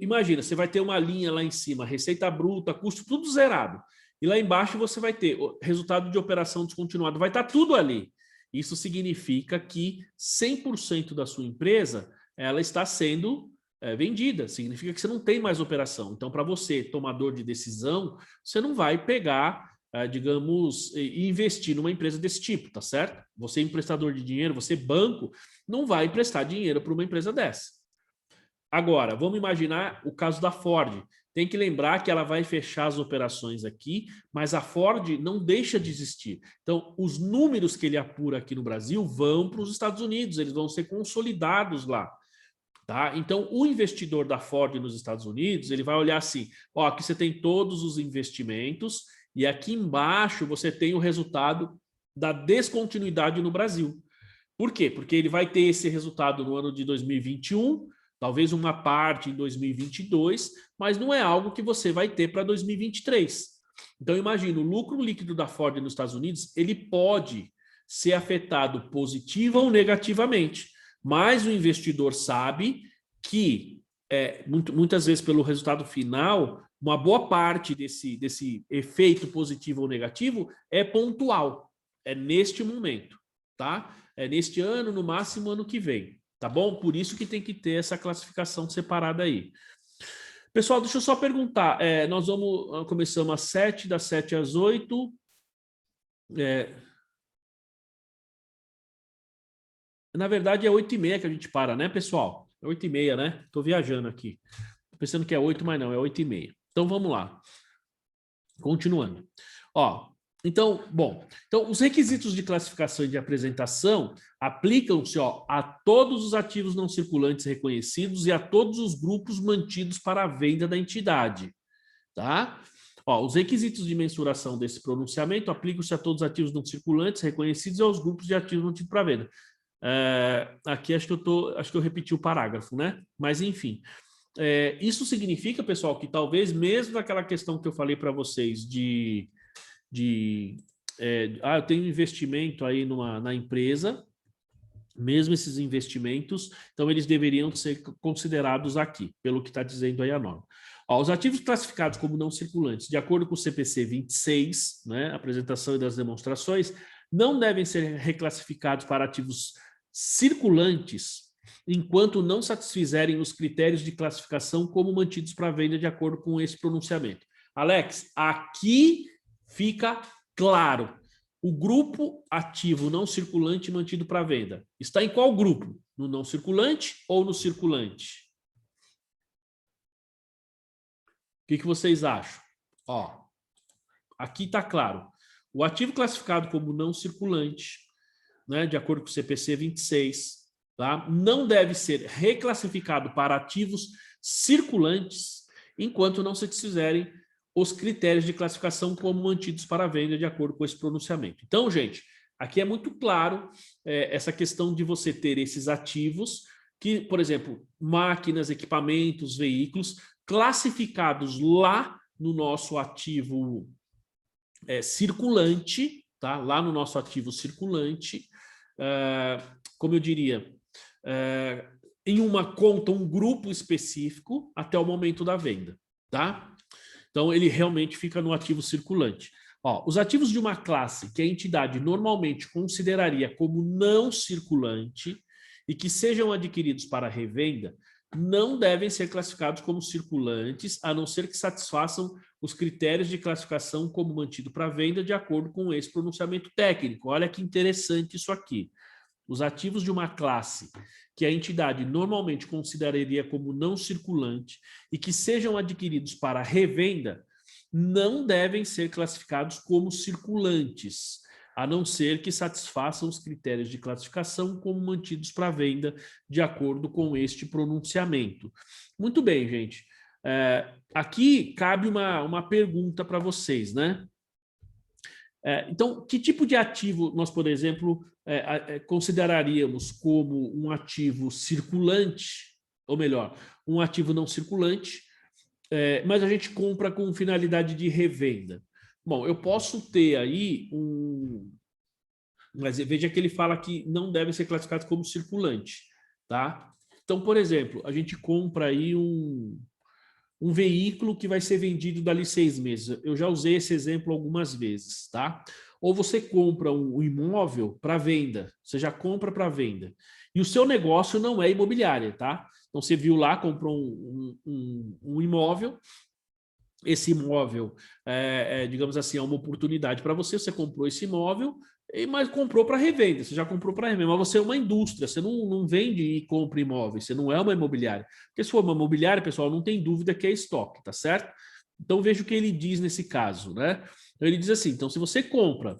imagina, você vai ter uma linha lá em cima, receita bruta, custo, tudo zerado. E lá embaixo você vai ter o resultado de operação descontinuada, vai estar tudo ali. Isso significa que 100% da sua empresa ela está sendo vendida, significa que você não tem mais operação. Então, para você, tomador de decisão, você não vai pegar, digamos, e investir numa empresa desse tipo, tá certo? Você, emprestador de dinheiro, você, banco, não vai emprestar dinheiro para uma empresa dessa. Agora, vamos imaginar o caso da Ford. Tem que lembrar que ela vai fechar as operações aqui, mas a Ford não deixa de existir. Então, os números que ele apura aqui no Brasil vão para os Estados Unidos, eles vão ser consolidados lá. Tá? Então, o investidor da Ford nos Estados Unidos, ele vai olhar assim, ó, aqui você tem todos os investimentos e aqui embaixo você tem o resultado da descontinuidade no Brasil. Por quê? Porque ele vai ter esse resultado no ano de 2021, talvez uma parte em 2022, mas não é algo que você vai ter para 2023. Então, imagina, o lucro líquido da Ford nos Estados Unidos, ele pode ser afetado positiva ou negativamente, mas o investidor sabe que, muitas vezes pelo resultado final, uma boa parte desse efeito positivo ou negativo é pontual, é neste momento, tá? É neste ano, no máximo ano que vem, tá bom? Por isso que tem que ter essa classificação separada aí. Pessoal, deixa eu só perguntar, nós começamos às 7, das 7 às 8. Na verdade, é 8h30 que a gente para, né, pessoal? É 8h30, né? Estou viajando aqui. Tô pensando que é 8, mas não, é 8h30. Então, vamos lá. Continuando. Ó, então, bom. Então, os requisitos de classificação e de apresentação aplicam-se a todos os ativos não circulantes reconhecidos e a todos os grupos mantidos para a venda da entidade. Tá? Ó, os requisitos de mensuração desse pronunciamento aplicam-se a todos os ativos não circulantes reconhecidos e aos grupos de ativos mantidos para venda. Aqui acho que eu repeti o parágrafo, né? Mas enfim, isso significa, pessoal, que talvez mesmo naquela questão que eu falei para vocês eu tenho investimento aí na empresa, mesmo esses investimentos, então eles deveriam ser considerados aqui, pelo que está dizendo aí a norma. Ó, os ativos classificados como não circulantes, de acordo com o CPC 26, né, apresentação e das demonstrações, não devem ser reclassificados para ativos circulantes enquanto não satisfizerem os critérios de classificação como mantidos para venda de acordo com esse pronunciamento. Alex, aqui fica claro. O grupo ativo não circulante mantido para venda está em qual grupo? No não circulante ou no circulante? O que vocês acham? Ó, aqui está claro. O ativo classificado como não circulante, né, de acordo com o CPC 26, tá, não deve ser reclassificado para ativos circulantes enquanto não se fizerem os critérios de classificação como mantidos para venda de acordo com esse pronunciamento. Então, gente, aqui é muito claro essa questão de você ter esses ativos que, por exemplo, máquinas, equipamentos, veículos, classificados lá no nosso ativo circulante, tá? Lá no nosso ativo circulante, como eu diria, em uma conta, um grupo específico até o momento da venda, tá? Então, ele realmente fica no ativo circulante. Ó, os ativos de uma classe que a entidade normalmente consideraria como não circulante e que sejam adquiridos para revenda não devem ser classificados como circulantes, a não ser que satisfaçam os critérios de classificação como mantido para venda de acordo com esse pronunciamento técnico. Olha que interessante isso aqui. Os ativos de uma classe que a entidade normalmente consideraria como não circulante e que sejam adquiridos para revenda não devem ser classificados como circulantes, a não ser que satisfaçam os critérios de classificação como mantidos para venda de acordo com este pronunciamento. Muito bem, gente. Aqui cabe uma pergunta para vocês, né? Então, que tipo de ativo nós, por exemplo, consideraríamos como um ativo circulante, ou melhor, um ativo não circulante, mas a gente compra com finalidade de revenda? Bom, eu posso ter aí mas veja que ele fala que não deve ser classificado como circulante, tá? Então, por exemplo, a gente compra aí um veículo que vai ser vendido dali 6 meses. Eu já usei esse exemplo algumas vezes, tá? Ou você compra um imóvel para venda, você já compra para venda. E o seu negócio não é imobiliária, tá? Então, você viu lá, comprou um imóvel esse imóvel, digamos assim, é uma oportunidade para você, você comprou esse imóvel, mas comprou para revenda, você já comprou para revenda, mas você é uma indústria, você não vende e compra imóveis, você não é uma imobiliária. Porque se for uma imobiliária, pessoal, não tem dúvida que é estoque, tá certo? Então veja o que ele diz nesse caso, né? Ele diz assim, então se você compra,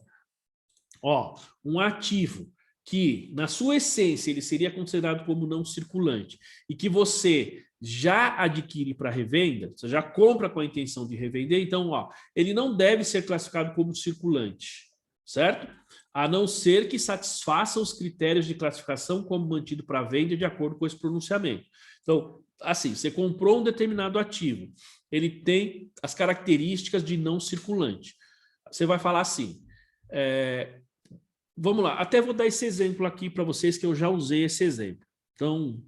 ó, um ativo que, na sua essência, ele seria considerado como não circulante e que você já adquire para revenda, você já compra com a intenção de revender, então, ó, ele não deve ser classificado como circulante, certo? A não ser que satisfaça os critérios de classificação como mantido para venda de acordo com esse pronunciamento. Então, assim, você comprou um determinado ativo, ele tem as características de não circulante. Você vai falar assim, vamos lá, até vou dar esse exemplo aqui para vocês, que eu já usei esse exemplo. Então,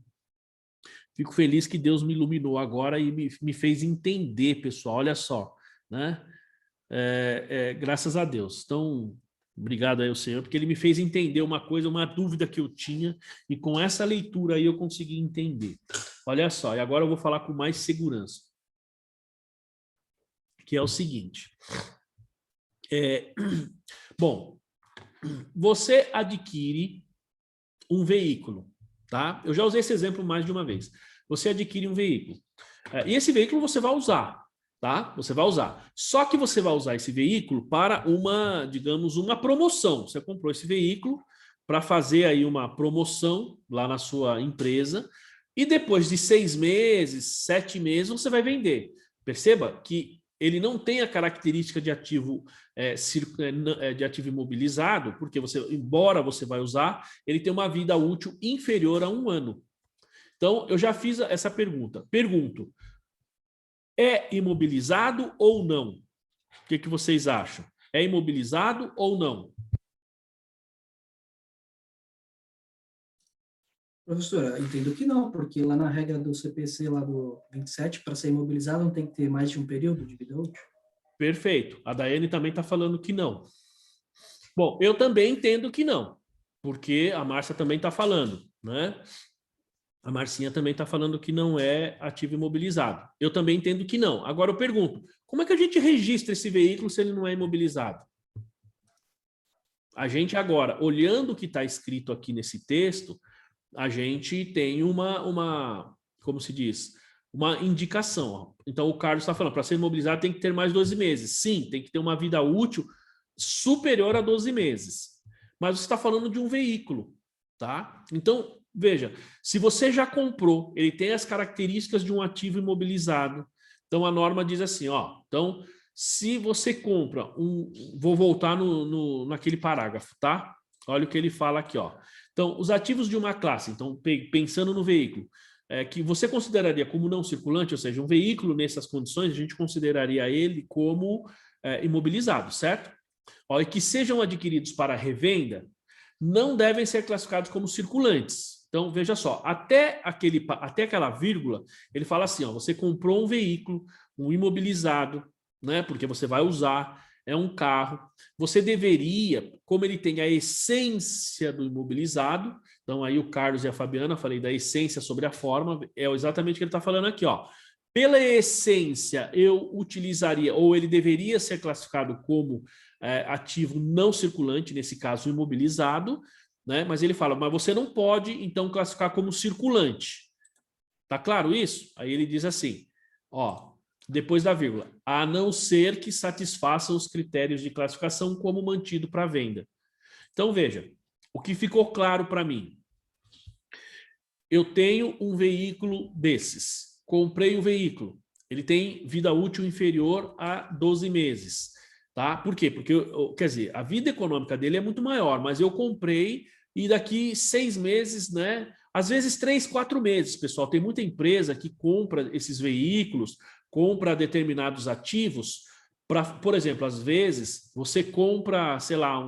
fico feliz que Deus me iluminou agora e me fez entender, pessoal, olha só, né? Graças a Deus. Então, obrigado aí ao Senhor, porque Ele me fez entender uma coisa, uma dúvida que eu tinha, e com essa leitura aí eu consegui entender. Olha só, e agora eu vou falar com mais segurança, que é o seguinte. Bom, você adquire um veículo, tá? Eu já usei esse exemplo mais de uma vez. Você adquire um veículo. E esse veículo você vai usar, tá? Você vai usar. Só que você vai usar esse veículo para uma, digamos, uma promoção. Você comprou esse veículo para fazer aí uma promoção lá na sua empresa e depois de 6 meses, 7 meses, você vai vender. Perceba que ele não tem a característica de ativo imobilizado, porque você, embora você vai usar, ele tem uma vida útil inferior a 1 ano. Então, eu já fiz essa pergunta. Pergunto, é imobilizado ou não? O que vocês acham? É imobilizado ou não? Professora, entendo que não, porque lá na regra do CPC, lá do 27, para ser imobilizado não tem que ter mais de um período de vida útil? Perfeito. A Daiane também está falando que não. Bom, eu também entendo que não, porque a Márcia também está falando, né? A Marcinha também está falando que não é ativo imobilizado. Eu também entendo que não. Agora eu pergunto, como é que a gente registra esse veículo se ele não é imobilizado? A gente agora, olhando o que está escrito aqui nesse texto, a gente tem como se diz, uma indicação. Então o Carlos está falando, para ser imobilizado tem que ter mais 12 meses. Sim, tem que ter uma vida útil superior a 12 meses. Mas você está falando de um veículo, tá? Então, veja, se você já comprou, ele tem as características de um ativo imobilizado, então a norma diz assim, ó, então, se você compra vou voltar naquele parágrafo, tá? Olha o que ele fala aqui, ó. Então, os ativos de uma classe, então, pensando no veículo, que você consideraria como não circulante, ou seja, um veículo nessas condições, a gente consideraria ele como imobilizado, certo? Ó, e que sejam adquiridos para revenda, não devem ser classificados como circulantes. Então, veja só, até aquela vírgula, ele fala assim, ó, você comprou um veículo, um imobilizado, né, porque você vai usar, é um carro, você deveria, como ele tem a essência do imobilizado, então aí o Carlos e a Fabiana, falei da essência sobre a forma, é exatamente o que ele está falando aqui, ó. Pela essência, eu utilizaria, ou ele deveria ser classificado como ativo não circulante, nesse caso imobilizado, né? Mas ele fala, mas você não pode, então, classificar como circulante. Tá claro isso? Aí ele diz assim, ó, depois da vírgula, a não ser que satisfaçam os critérios de classificação como mantido para venda. Então, veja, o que ficou claro para mim, eu tenho um veículo desses, comprei o veículo, ele tem vida útil inferior a 12 meses, tá? Por quê? Porque, quer dizer, a vida econômica dele é muito maior, mas eu comprei e daqui 6 meses, né? Às vezes 3, 4 meses, pessoal, tem muita empresa que compra esses veículos, compra determinados ativos, por exemplo, às vezes você compra, sei lá,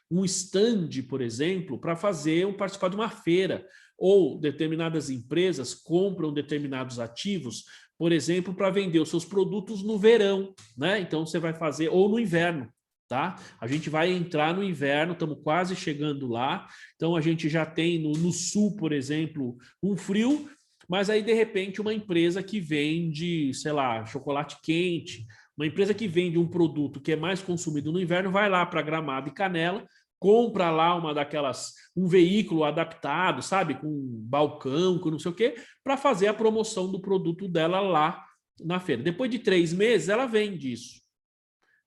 um stand, por exemplo, para participar de uma feira, ou determinadas empresas compram determinados ativos, por exemplo, para vender os seus produtos no verão, né? Então você vai fazer, ou no inverno, tá? A gente vai entrar no inverno, estamos quase chegando lá, então a gente já tem no sul, por exemplo, um frio, Mas aí, de repente, uma empresa que vende, sei lá, chocolate quente, uma empresa que vende um produto que é mais consumido no inverno, vai lá para Gramado e Canela, compra lá um veículo adaptado, sabe, com balcão, com não sei o quê, para fazer a promoção do produto dela lá na feira. Depois de 3 meses, ela vende isso.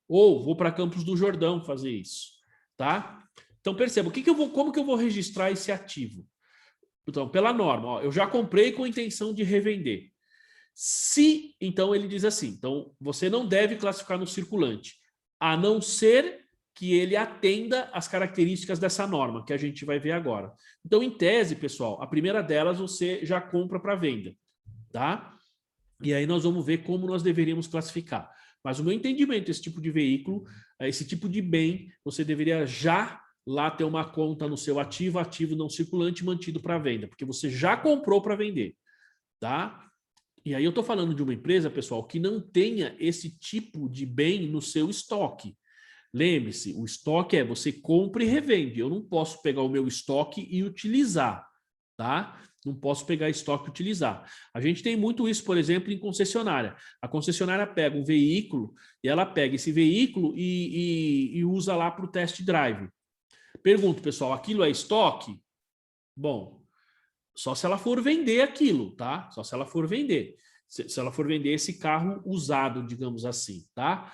Ou vou para Campos do Jordão fazer isso, tá? Então, perceba, como que eu vou registrar esse ativo? Então, pela norma, ó, eu já comprei com a intenção de revender. Então, ele diz assim, então, você não deve classificar no circulante, a não ser que ele atenda às características dessa norma, que a gente vai ver agora. Então, em tese, pessoal, a primeira delas você já compra para venda, tá? E aí nós vamos ver como nós deveríamos classificar. Mas o meu entendimento, esse tipo de veículo, esse tipo de bem, você deveria já lá ter uma conta no seu ativo não circulante mantido para venda, porque você já comprou para vender, tá? E aí eu estou falando de uma empresa, pessoal, que não tenha esse tipo de bem no seu estoque. Lembre-se, o estoque é você compra e revende. Eu não posso pegar o meu estoque e utilizar, tá? Não posso pegar estoque e utilizar. A gente tem muito isso, por exemplo, em concessionária. A concessionária pega um veículo e ela pega esse veículo e usa lá para o test drive. Pergunto, pessoal, aquilo é estoque? Bom, só se ela for vender aquilo, tá? Só se ela for vender. Se ela for vender esse carro usado, digamos assim, tá?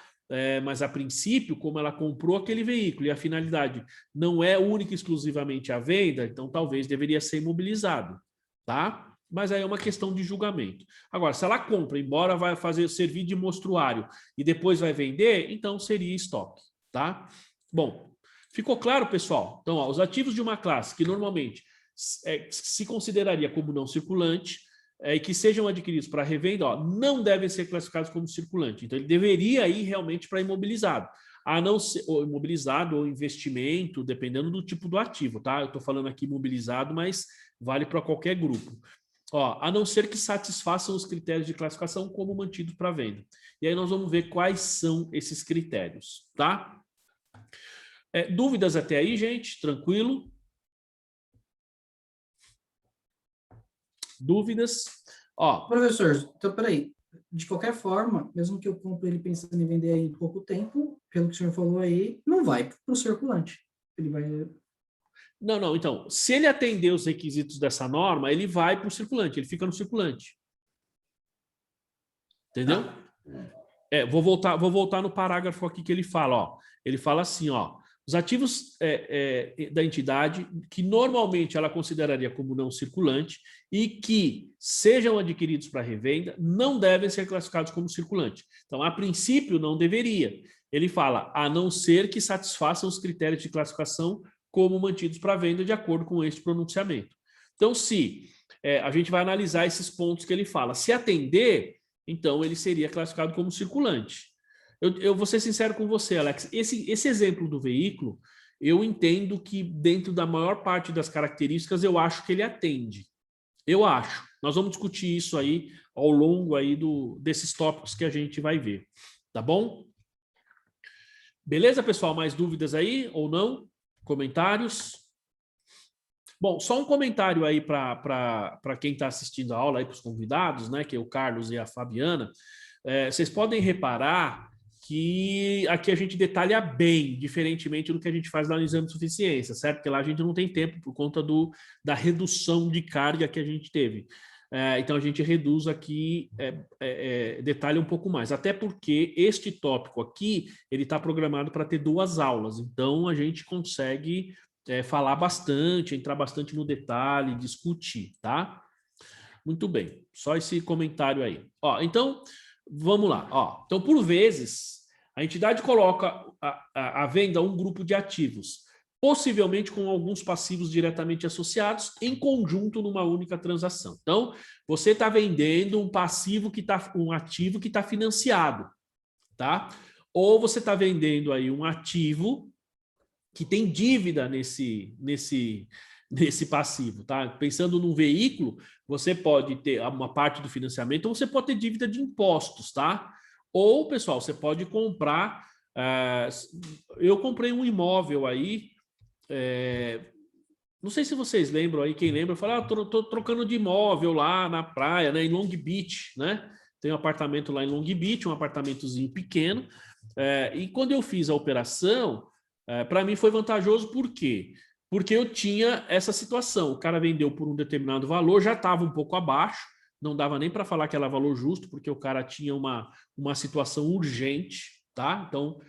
Mas a princípio, como ela comprou aquele veículo e a finalidade não é única e exclusivamente a venda, então talvez deveria ser imobilizado, tá? Mas aí é uma questão de julgamento. Agora, se ela compra, embora vai servir de mostruário e depois vai vender, então seria estoque, tá? Bom, ficou claro, pessoal? Então, ó, os ativos de uma classe que normalmente se consideraria como não circulante e que sejam adquiridos para revenda, ó, não devem ser classificados como circulante. Então, ele deveria ir realmente para imobilizado. A não ser ou imobilizado ou investimento, dependendo do tipo do ativo, tá? Eu estou falando aqui imobilizado, mas vale para qualquer grupo. Ó, a não ser que satisfaçam os critérios de classificação como mantidos para venda. E aí nós vamos ver quais são esses critérios, tá? Dúvidas até aí, gente? Tranquilo? Dúvidas? Ó, Professor, então, peraí. De qualquer forma, mesmo que eu compre ele pensando em vender aí em pouco tempo, pelo que o senhor falou aí, não vai para o circulante. Ele vai... Não. Então, se ele atender os requisitos dessa norma, ele vai para o circulante, ele fica no circulante. Entendeu? Vou voltar no parágrafo aqui que ele fala, ó. Ele fala assim, ó. Os ativos da entidade, que normalmente ela consideraria como não circulante e que sejam adquiridos para revenda, não devem ser classificados como circulante. Então, a princípio, não deveria. Ele fala, a não ser que satisfaçam os critérios de classificação como mantidos para venda de acordo com este pronunciamento. Então, se a gente vai analisar esses pontos que ele fala, se atender, então ele seria classificado como circulante. Eu vou ser sincero com você, Alex. Esse exemplo do veículo, eu entendo que dentro da maior parte das características, eu acho que ele atende. Eu acho. Nós vamos discutir isso aí ao longo aí desses tópicos que a gente vai ver. Tá bom? Beleza, pessoal? Mais dúvidas aí ou não? Comentários? Bom, só um comentário aí para quem está assistindo a aula, aí para os convidados, né? Que é o Carlos e a Fabiana. Vocês podem reparar que aqui a gente detalha bem, diferentemente do que a gente faz lá no exame de suficiência, certo? Porque lá a gente não tem tempo por conta da redução de carga que a gente teve. Então a gente reduz aqui, detalha um pouco mais, até porque este tópico aqui, ele está programado para ter 2 aulas, então a gente consegue falar bastante, entrar bastante no detalhe, discutir, tá? Muito bem, só esse comentário aí. Ó, então, vamos lá. Ó, então, por vezes, a entidade coloca à venda um grupo de ativos, possivelmente com alguns passivos diretamente associados, em conjunto numa única transação. Então, você está vendendo um ativo que está financiado, tá? Ou você está vendendo aí um ativo que tem dívida nesse passivo, tá? Pensando num veículo, você pode ter uma parte do financiamento, ou você pode ter dívida de impostos, tá? Ou, pessoal, você pode comprar... eu comprei um imóvel aí, não sei se vocês lembram aí, quem lembra, fala, tô trocando de imóvel lá na praia, né, em Long Beach, né? Tem um apartamento lá em Long Beach, um apartamentozinho pequeno. E quando eu fiz a operação, para mim foi vantajoso, por quê? Porque eu tinha essa situação. O cara vendeu por um determinado valor, já estava um pouco abaixo, não dava nem para falar que era valor justo, porque o cara tinha uma situação urgente, tá? Então,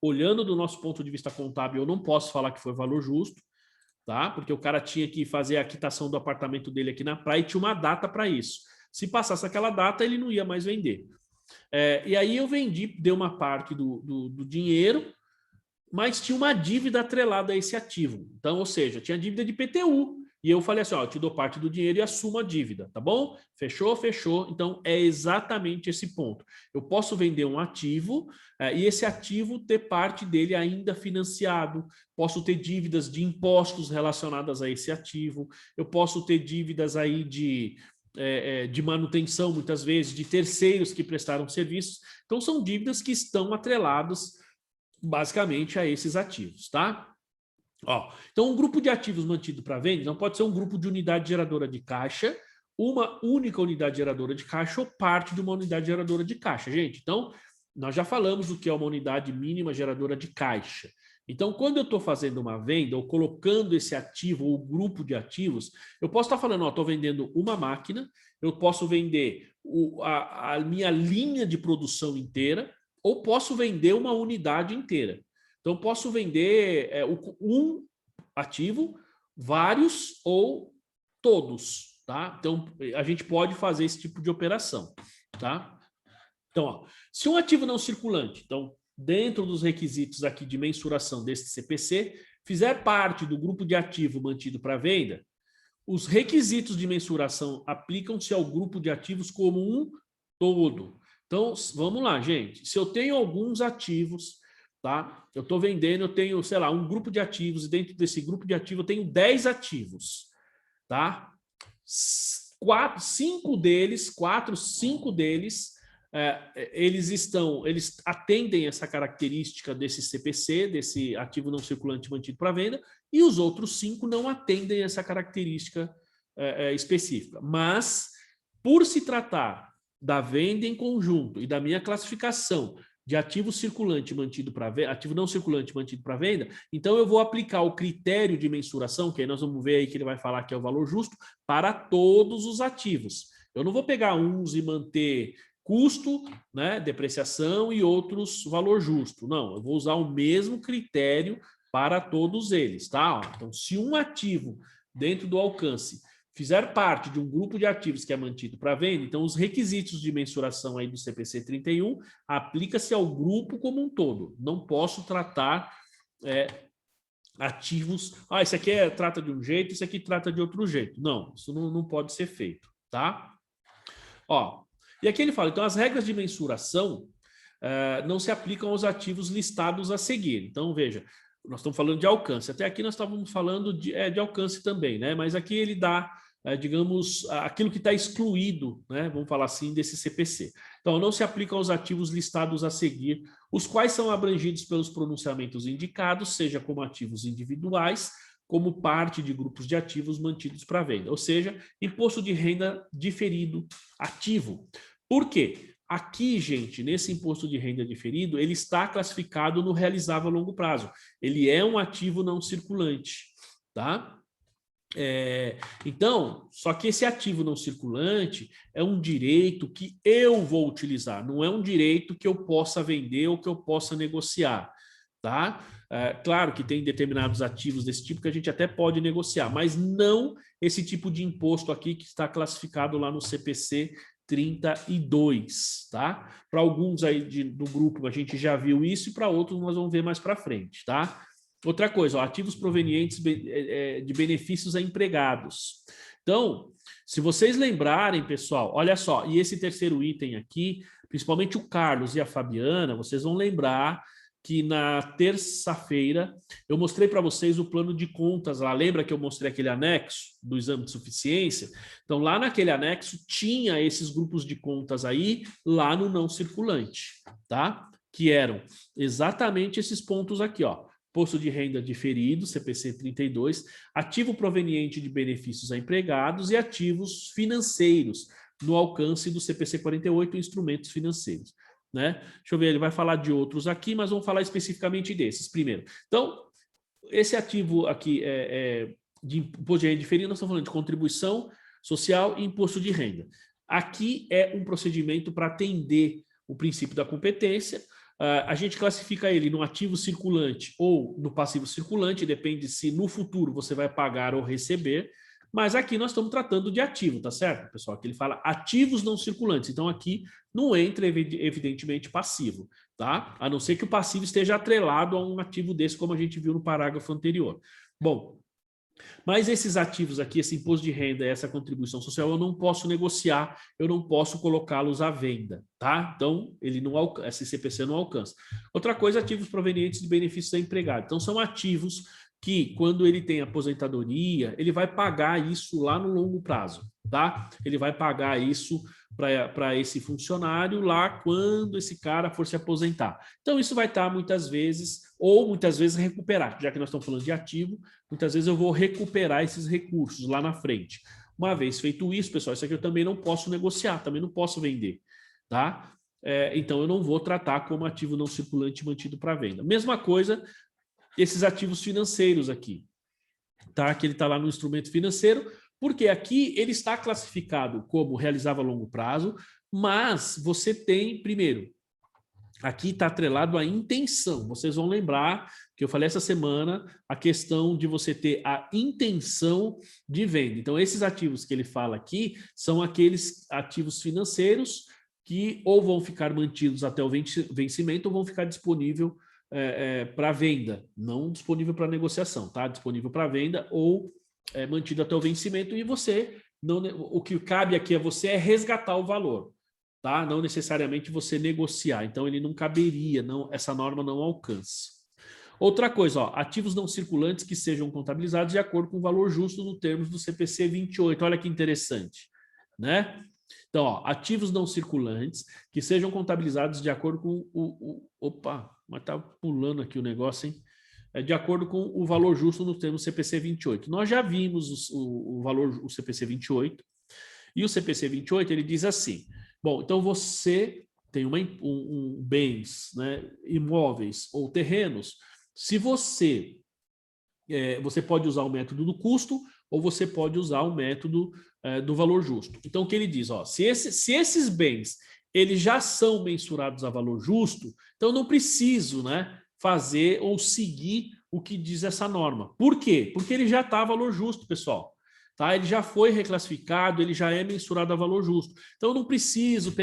olhando do nosso ponto de vista contábil, eu não posso falar que foi valor justo, tá? Porque o cara tinha que fazer a quitação do apartamento dele aqui na praia e tinha uma data para isso. Se passasse aquela data, ele não ia mais vender. E aí eu vendi, dei uma parte do dinheiro, mas tinha uma dívida atrelada a esse ativo. Então, ou seja, tinha dívida de IPTU. E eu falei assim, ó, eu te dou parte do dinheiro e assumo a dívida, tá bom? Fechou, fechou. Então, é exatamente esse ponto. Eu posso vender um ativo e esse ativo ter parte dele ainda financiado. Posso ter dívidas de impostos relacionadas a esse ativo. Eu posso ter dívidas aí de manutenção, muitas vezes, de terceiros que prestaram serviços. Então, são dívidas que estão atreladas, basicamente, a esses ativos, tá? Então, um grupo de ativos mantido para venda não pode ser um grupo de unidade geradora de caixa, uma única unidade geradora de caixa ou parte de uma unidade geradora de caixa, gente. Então, nós já falamos do que é uma unidade mínima geradora de caixa. Então, quando eu estou fazendo uma venda ou colocando esse ativo ou grupo de ativos, eu posso estar falando, estou vendendo uma máquina, eu posso vender a minha linha de produção inteira, ou posso vender uma unidade inteira. Então, posso vender um ativo, vários ou todos, tá? Então, a gente pode fazer esse tipo de operação, tá? Então, se um ativo não circulante, então, dentro dos requisitos aqui de mensuração deste CPC, fizer parte do grupo de ativo mantido para venda, os requisitos de mensuração aplicam-se ao grupo de ativos como um todo. Então, vamos lá, gente. Se eu tenho alguns ativos, tá? Eu estou vendendo, eu tenho, sei lá, um grupo de ativos, e dentro desse grupo de ativos eu tenho 10 ativos, tá? 5 deles, eles atendem essa característica desse CPC, desse ativo não circulante mantido para venda, e os outros 5 não atendem essa característica específica. Mas, por se tratar da venda em conjunto e da minha classificação de ativo circulante mantido para venda, ativo não circulante mantido para venda, então eu vou aplicar o critério de mensuração, que aí nós vamos ver aí que ele vai falar que é o valor justo, para todos os ativos. Eu não vou pegar uns e manter custo, né, depreciação e outros valor justo. Não, eu vou usar o mesmo critério para todos eles, tá? Então, se um ativo dentro do alcance fizer parte de um grupo de ativos que é mantido para venda, então os requisitos de mensuração aí do CPC 31 aplica-se ao grupo como um todo. Não posso tratar ativos, esse aqui trata de um jeito, esse aqui trata de outro jeito. Não, isso não pode ser feito, tá? E aqui ele fala, então as regras de mensuração não se aplicam aos ativos listados a seguir. Então, veja, nós estamos falando de alcance. Até aqui nós estávamos falando de alcance também, né? Mas aqui ele dá, digamos, aquilo que está excluído, né? Vamos falar assim, desse CPC. Então, não se aplica aos ativos listados a seguir, os quais são abrangidos pelos pronunciamentos indicados, seja como ativos individuais, como parte de grupos de ativos mantidos para venda. Ou seja, imposto de renda diferido ativo. Por quê? Aqui, gente, nesse imposto de renda diferido, ele está classificado no realizável a longo prazo. Ele é um ativo não circulante, tá? Então, só que esse ativo não circulante é um direito que eu vou utilizar, não é um direito que eu possa vender ou que eu possa negociar, tá? Claro que tem determinados ativos desse tipo que a gente até pode negociar, mas não esse tipo de imposto aqui que está classificado lá no CPC 32, tá? Para alguns aí do grupo a gente já viu isso e para outros nós vamos ver mais para frente, tá? Outra coisa, ativos provenientes de benefícios a empregados. Então, se vocês lembrarem, pessoal, olha só, e esse terceiro item aqui, principalmente o Carlos e a Fabiana, vocês vão lembrar que na terça-feira eu mostrei para vocês o plano de contas lá. Lembra que eu mostrei aquele anexo do exame de suficiência? Então, lá naquele anexo tinha esses grupos de contas aí, lá no não circulante, tá? Que eram exatamente esses pontos aqui, ó. imposto de renda diferido, CPC 32, ativo proveniente de benefícios a empregados e ativos financeiros no alcance do CPC 48, instrumentos financeiros. Né? Deixa eu ver, ele vai falar de outros aqui, mas vamos falar especificamente desses primeiro. Então, esse ativo aqui de imposto de renda diferido, nós estamos falando de contribuição social e imposto de renda. Aqui é um procedimento para atender o princípio da competência. A gente classifica ele no ativo circulante ou no passivo circulante, depende se no futuro você vai pagar ou receber, mas aqui nós estamos tratando de ativo, tá certo, pessoal? Aqui ele fala ativos não circulantes, então aqui não entra evidentemente passivo, tá? A não ser que o passivo esteja atrelado a um ativo desse, como a gente viu no parágrafo anterior. Bom, mas esses ativos aqui, esse imposto de renda e essa contribuição social, eu não posso negociar, eu não posso colocá-los à venda, tá? Então, ele não esse CPC não alcança. Outra coisa, ativos provenientes de benefícios a empregado. Então, são ativos que, quando ele tem aposentadoria, ele vai pagar isso lá no longo prazo, tá? Ele vai pagar isso para esse funcionário lá quando esse cara for se aposentar. Então, isso vai estar muitas vezes recuperar, já que nós estamos falando de ativo, muitas vezes eu vou recuperar esses recursos lá na frente. Uma vez feito isso, pessoal, isso aqui eu também não posso negociar, também não posso vender, tá? Então, eu não vou tratar como ativo não circulante mantido para venda. Mesma coisa, esses ativos financeiros aqui, tá? Que ele está lá no instrumento financeiro, porque aqui ele está classificado como realizava a longo prazo, mas você tem, primeiro, aqui está atrelado à intenção. Vocês vão lembrar que eu falei essa semana a questão de você ter a intenção de venda. Então, esses ativos que ele fala aqui são aqueles ativos financeiros que ou vão ficar mantidos até o vencimento ou vão ficar disponível para venda, não disponível para negociação, tá? Disponível para venda ou mantido até o vencimento, e você, o que cabe aqui a você é resgatar o valor, tá? Não necessariamente você negociar, então ele não caberia, essa norma não alcança. Outra coisa, ó, ativos não circulantes que sejam contabilizados de acordo com o valor justo nos termos do CPC 28, olha que interessante, né? Então, ó, ativos não circulantes que sejam contabilizados de acordo com opa, mas tá pulando aqui o negócio, hein? De acordo com o valor justo no termo CPC 28. Nós já vimos o CPC 28, e o CPC 28 ele diz assim, bom, então você tem bens, né, imóveis ou terrenos, se você pode usar o método do custo ou você pode usar o método do valor justo. Então, o que ele diz? Ó, se esses bens eles já são mensurados a valor justo, então não preciso, né, fazer ou seguir o que diz essa norma. Por quê? Porque ele já está a valor justo, pessoal. Tá? Ele já foi reclassificado, ele já é mensurado a valor justo. Então, eu não preciso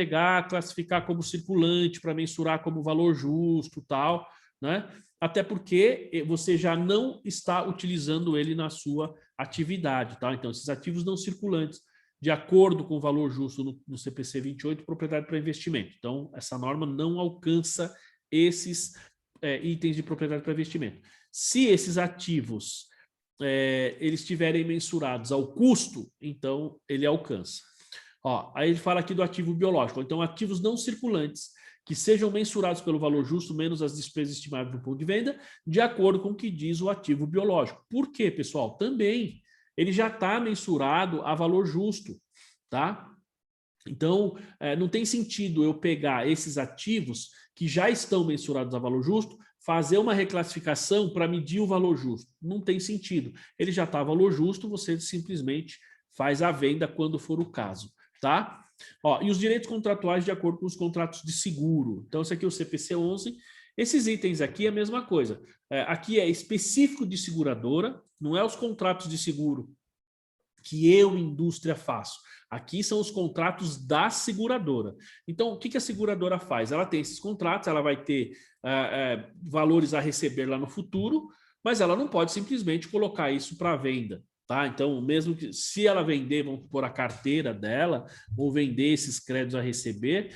classificar como circulante para mensurar como valor justo, tal, né? Até porque você já não está utilizando ele na sua atividade, tá? Então, esses ativos não circulantes, de acordo com o valor justo no CPC 28, propriedade para investimento. Então, essa norma não alcança esses itens de propriedade para investimento. Se esses ativos eles estiverem mensurados ao custo, então ele alcança. Ó, aí ele fala aqui do ativo biológico. Então, ativos não circulantes que sejam mensurados pelo valor justo menos as despesas estimadas no ponto de venda, de acordo com o que diz o ativo biológico. Por quê, pessoal? Também ele já está mensurado a valor justo, tá? Então, não tem sentido eu pegar esses ativos que já estão mensurados a valor justo, fazer uma reclassificação para medir o valor justo. Não tem sentido. Ele já está a valor justo, você simplesmente faz a venda quando for o caso, tá? Ó, e os direitos contratuais de acordo com os contratos de seguro. Então, esse aqui é o CPC 11. Esses itens aqui é a mesma coisa. Aqui é específico de seguradora, não é os contratos de seguro que eu, indústria, faço. Aqui são os contratos da seguradora. Então, o que a seguradora faz? Ela tem esses contratos, ela vai ter valores a receber lá no futuro, mas ela não pode simplesmente colocar isso para venda. Tá? Então, mesmo que se ela vender, vamos pôr a carteira dela, ou vender esses créditos a receber,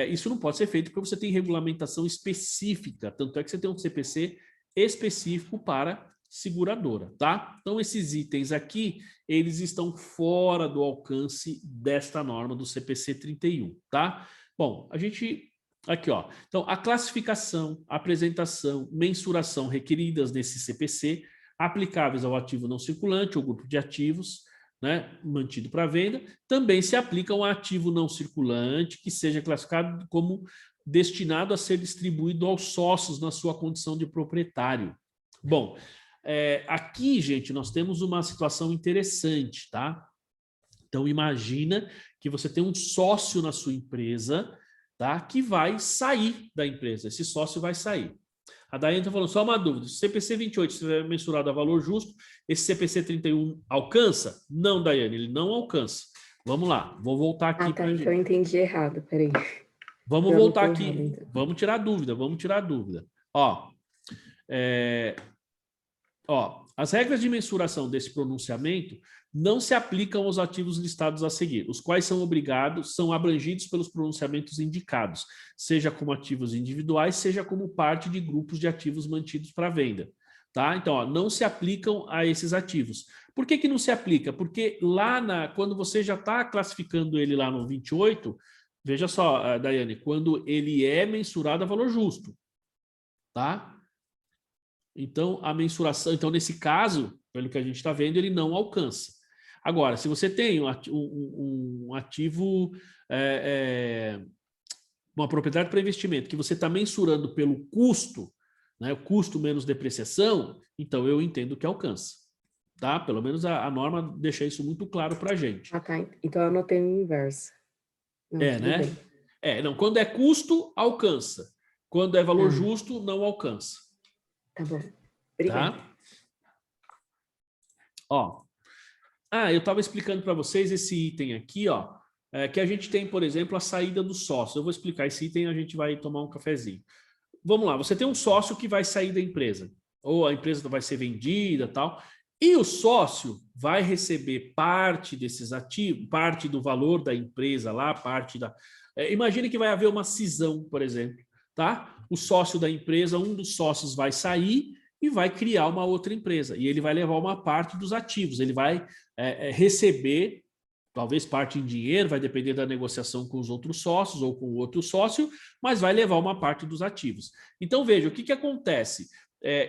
isso não pode ser feito porque você tem regulamentação específica, tanto é que você tem um CPC específico para seguradora, tá? Então, esses itens aqui, eles estão fora do alcance desta norma do CPC 31, tá? Bom, a gente Aqui, ó. Então, a classificação, apresentação, mensuração requeridas nesse CPC, aplicáveis ao ativo não circulante ou grupo de ativos, né, mantido para venda, também se aplicam ao ativo não circulante que seja classificado como destinado a ser distribuído aos sócios na sua condição de proprietário. Bom, aqui, gente, nós temos uma situação interessante, tá? Então, imagina que você tem um sócio na sua empresa, tá, que vai sair da empresa. Esse sócio vai sair. A Daiane está falando, só uma dúvida, se o CPC 28 estiver mensurado a valor justo, esse CPC 31 alcança? Não, Daiane, ele não alcança. Vamos lá, vou voltar aqui. Ah, tá, então eu entendi errado, peraí. Vamos voltar aqui, então. Vamos tirar a dúvida. Ó, as regras de mensuração desse pronunciamento não se aplicam aos ativos listados a seguir, os quais são abrangidos pelos pronunciamentos indicados, seja como ativos individuais, seja como parte de grupos de ativos mantidos para venda. Tá? Então, ó, não se aplicam a esses ativos. Por que não se aplica? Porque lá, quando você já está classificando ele lá no 28, veja só, Daiane, quando ele é mensurado a valor justo. Tá? Então, a mensuração, então, nesse caso, pelo que a gente está vendo, ele não alcança. Agora, se você tem um ativo, uma propriedade para investimento, que você está mensurando pelo custo, né, o custo menos depreciação, então eu entendo que alcança. Tá? Pelo menos a norma deixa isso muito claro para a gente. Ah, tá. Então eu anotei no inverso. Não, né? Bem. Não, quando é custo, alcança. Quando é valor justo, não alcança. Tá bom. Obrigada. Tá? Ó. Eu estava explicando para vocês esse item aqui, ó, que a gente tem, por exemplo, a saída do sócio. Eu vou explicar esse item e a gente vai tomar um cafezinho. Vamos lá, você tem um sócio que vai sair da empresa, ou a empresa vai ser vendida e tal, e o sócio vai receber parte desses ativos, parte do valor da empresa lá, parte da... imagine que vai haver uma cisão, por exemplo, tá? O sócio da empresa, um dos sócios vai sair e vai criar uma outra empresa, e ele vai levar uma parte dos ativos, ele vai receber, talvez parte em dinheiro, vai depender da negociação com os outros sócios ou com o outro sócio, mas vai levar uma parte dos ativos. Então, veja, o que acontece?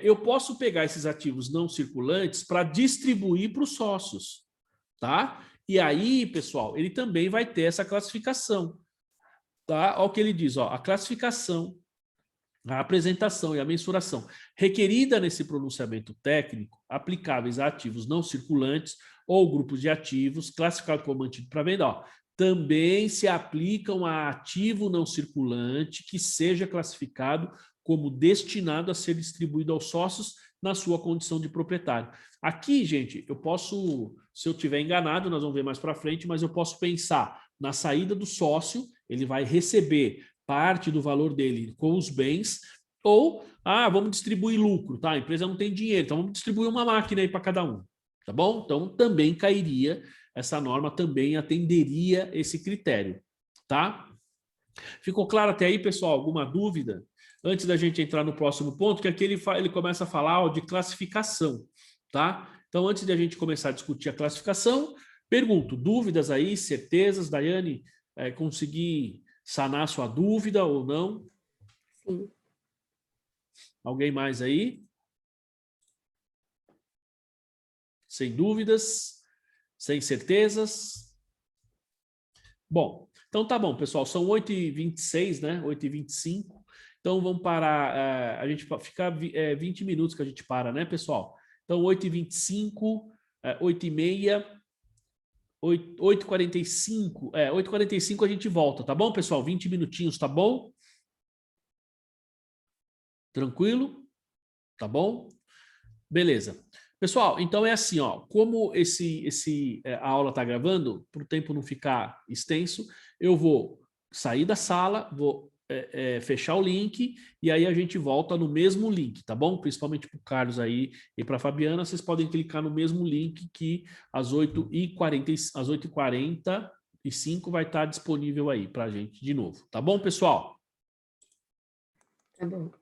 Eu posso pegar esses ativos não circulantes para distribuir para os sócios, tá? E aí, pessoal, ele também vai ter essa classificação, tá? Olha o que ele diz, ó, a classificação, a apresentação e a mensuração requerida nesse pronunciamento técnico, aplicáveis a ativos não circulantes ou grupos de ativos, classificados como mantido para venda, ó, também se aplicam a ativo não circulante que seja classificado como destinado a ser distribuído aos sócios na sua condição de proprietário. Aqui, gente, eu posso, se eu estiver enganado, nós vamos ver mais para frente, mas eu posso pensar na saída do sócio, ele vai receber parte do valor dele com os bens, ou, vamos distribuir lucro, tá? A empresa não tem dinheiro, então vamos distribuir uma máquina aí para cada um, tá bom? Então também cairia, essa norma também atenderia esse critério, tá? Ficou claro até aí, pessoal? Alguma dúvida? Antes da gente entrar no próximo ponto, que aqui ele começa a falar de classificação, tá? Então, antes de a gente começar a discutir a classificação, pergunto, dúvidas aí, certezas, Daiane, consegui sanar sua dúvida ou não? Sim. Alguém mais aí? Sem dúvidas? Sem certezas? Bom, então tá bom, pessoal, são 8h26, né? 8h25. Então vamos parar, a gente fica 20 minutos que a gente para, né, pessoal? Então 8h25, 8h30, 8h45, 8h45 a gente volta, tá bom, pessoal? 20 minutinhos, tá bom? Tranquilo? Tá bom? Beleza. Pessoal, então é assim, ó, como a aula tá gravando, para o tempo não ficar extenso, eu vou sair da sala, vou fechar o link e aí a gente volta no mesmo link, tá bom? Principalmente para o Carlos aí e para a Fabiana, vocês podem clicar no mesmo link que às 8h45 vai estar disponível aí para a gente de novo, tá bom, pessoal? Tá bom.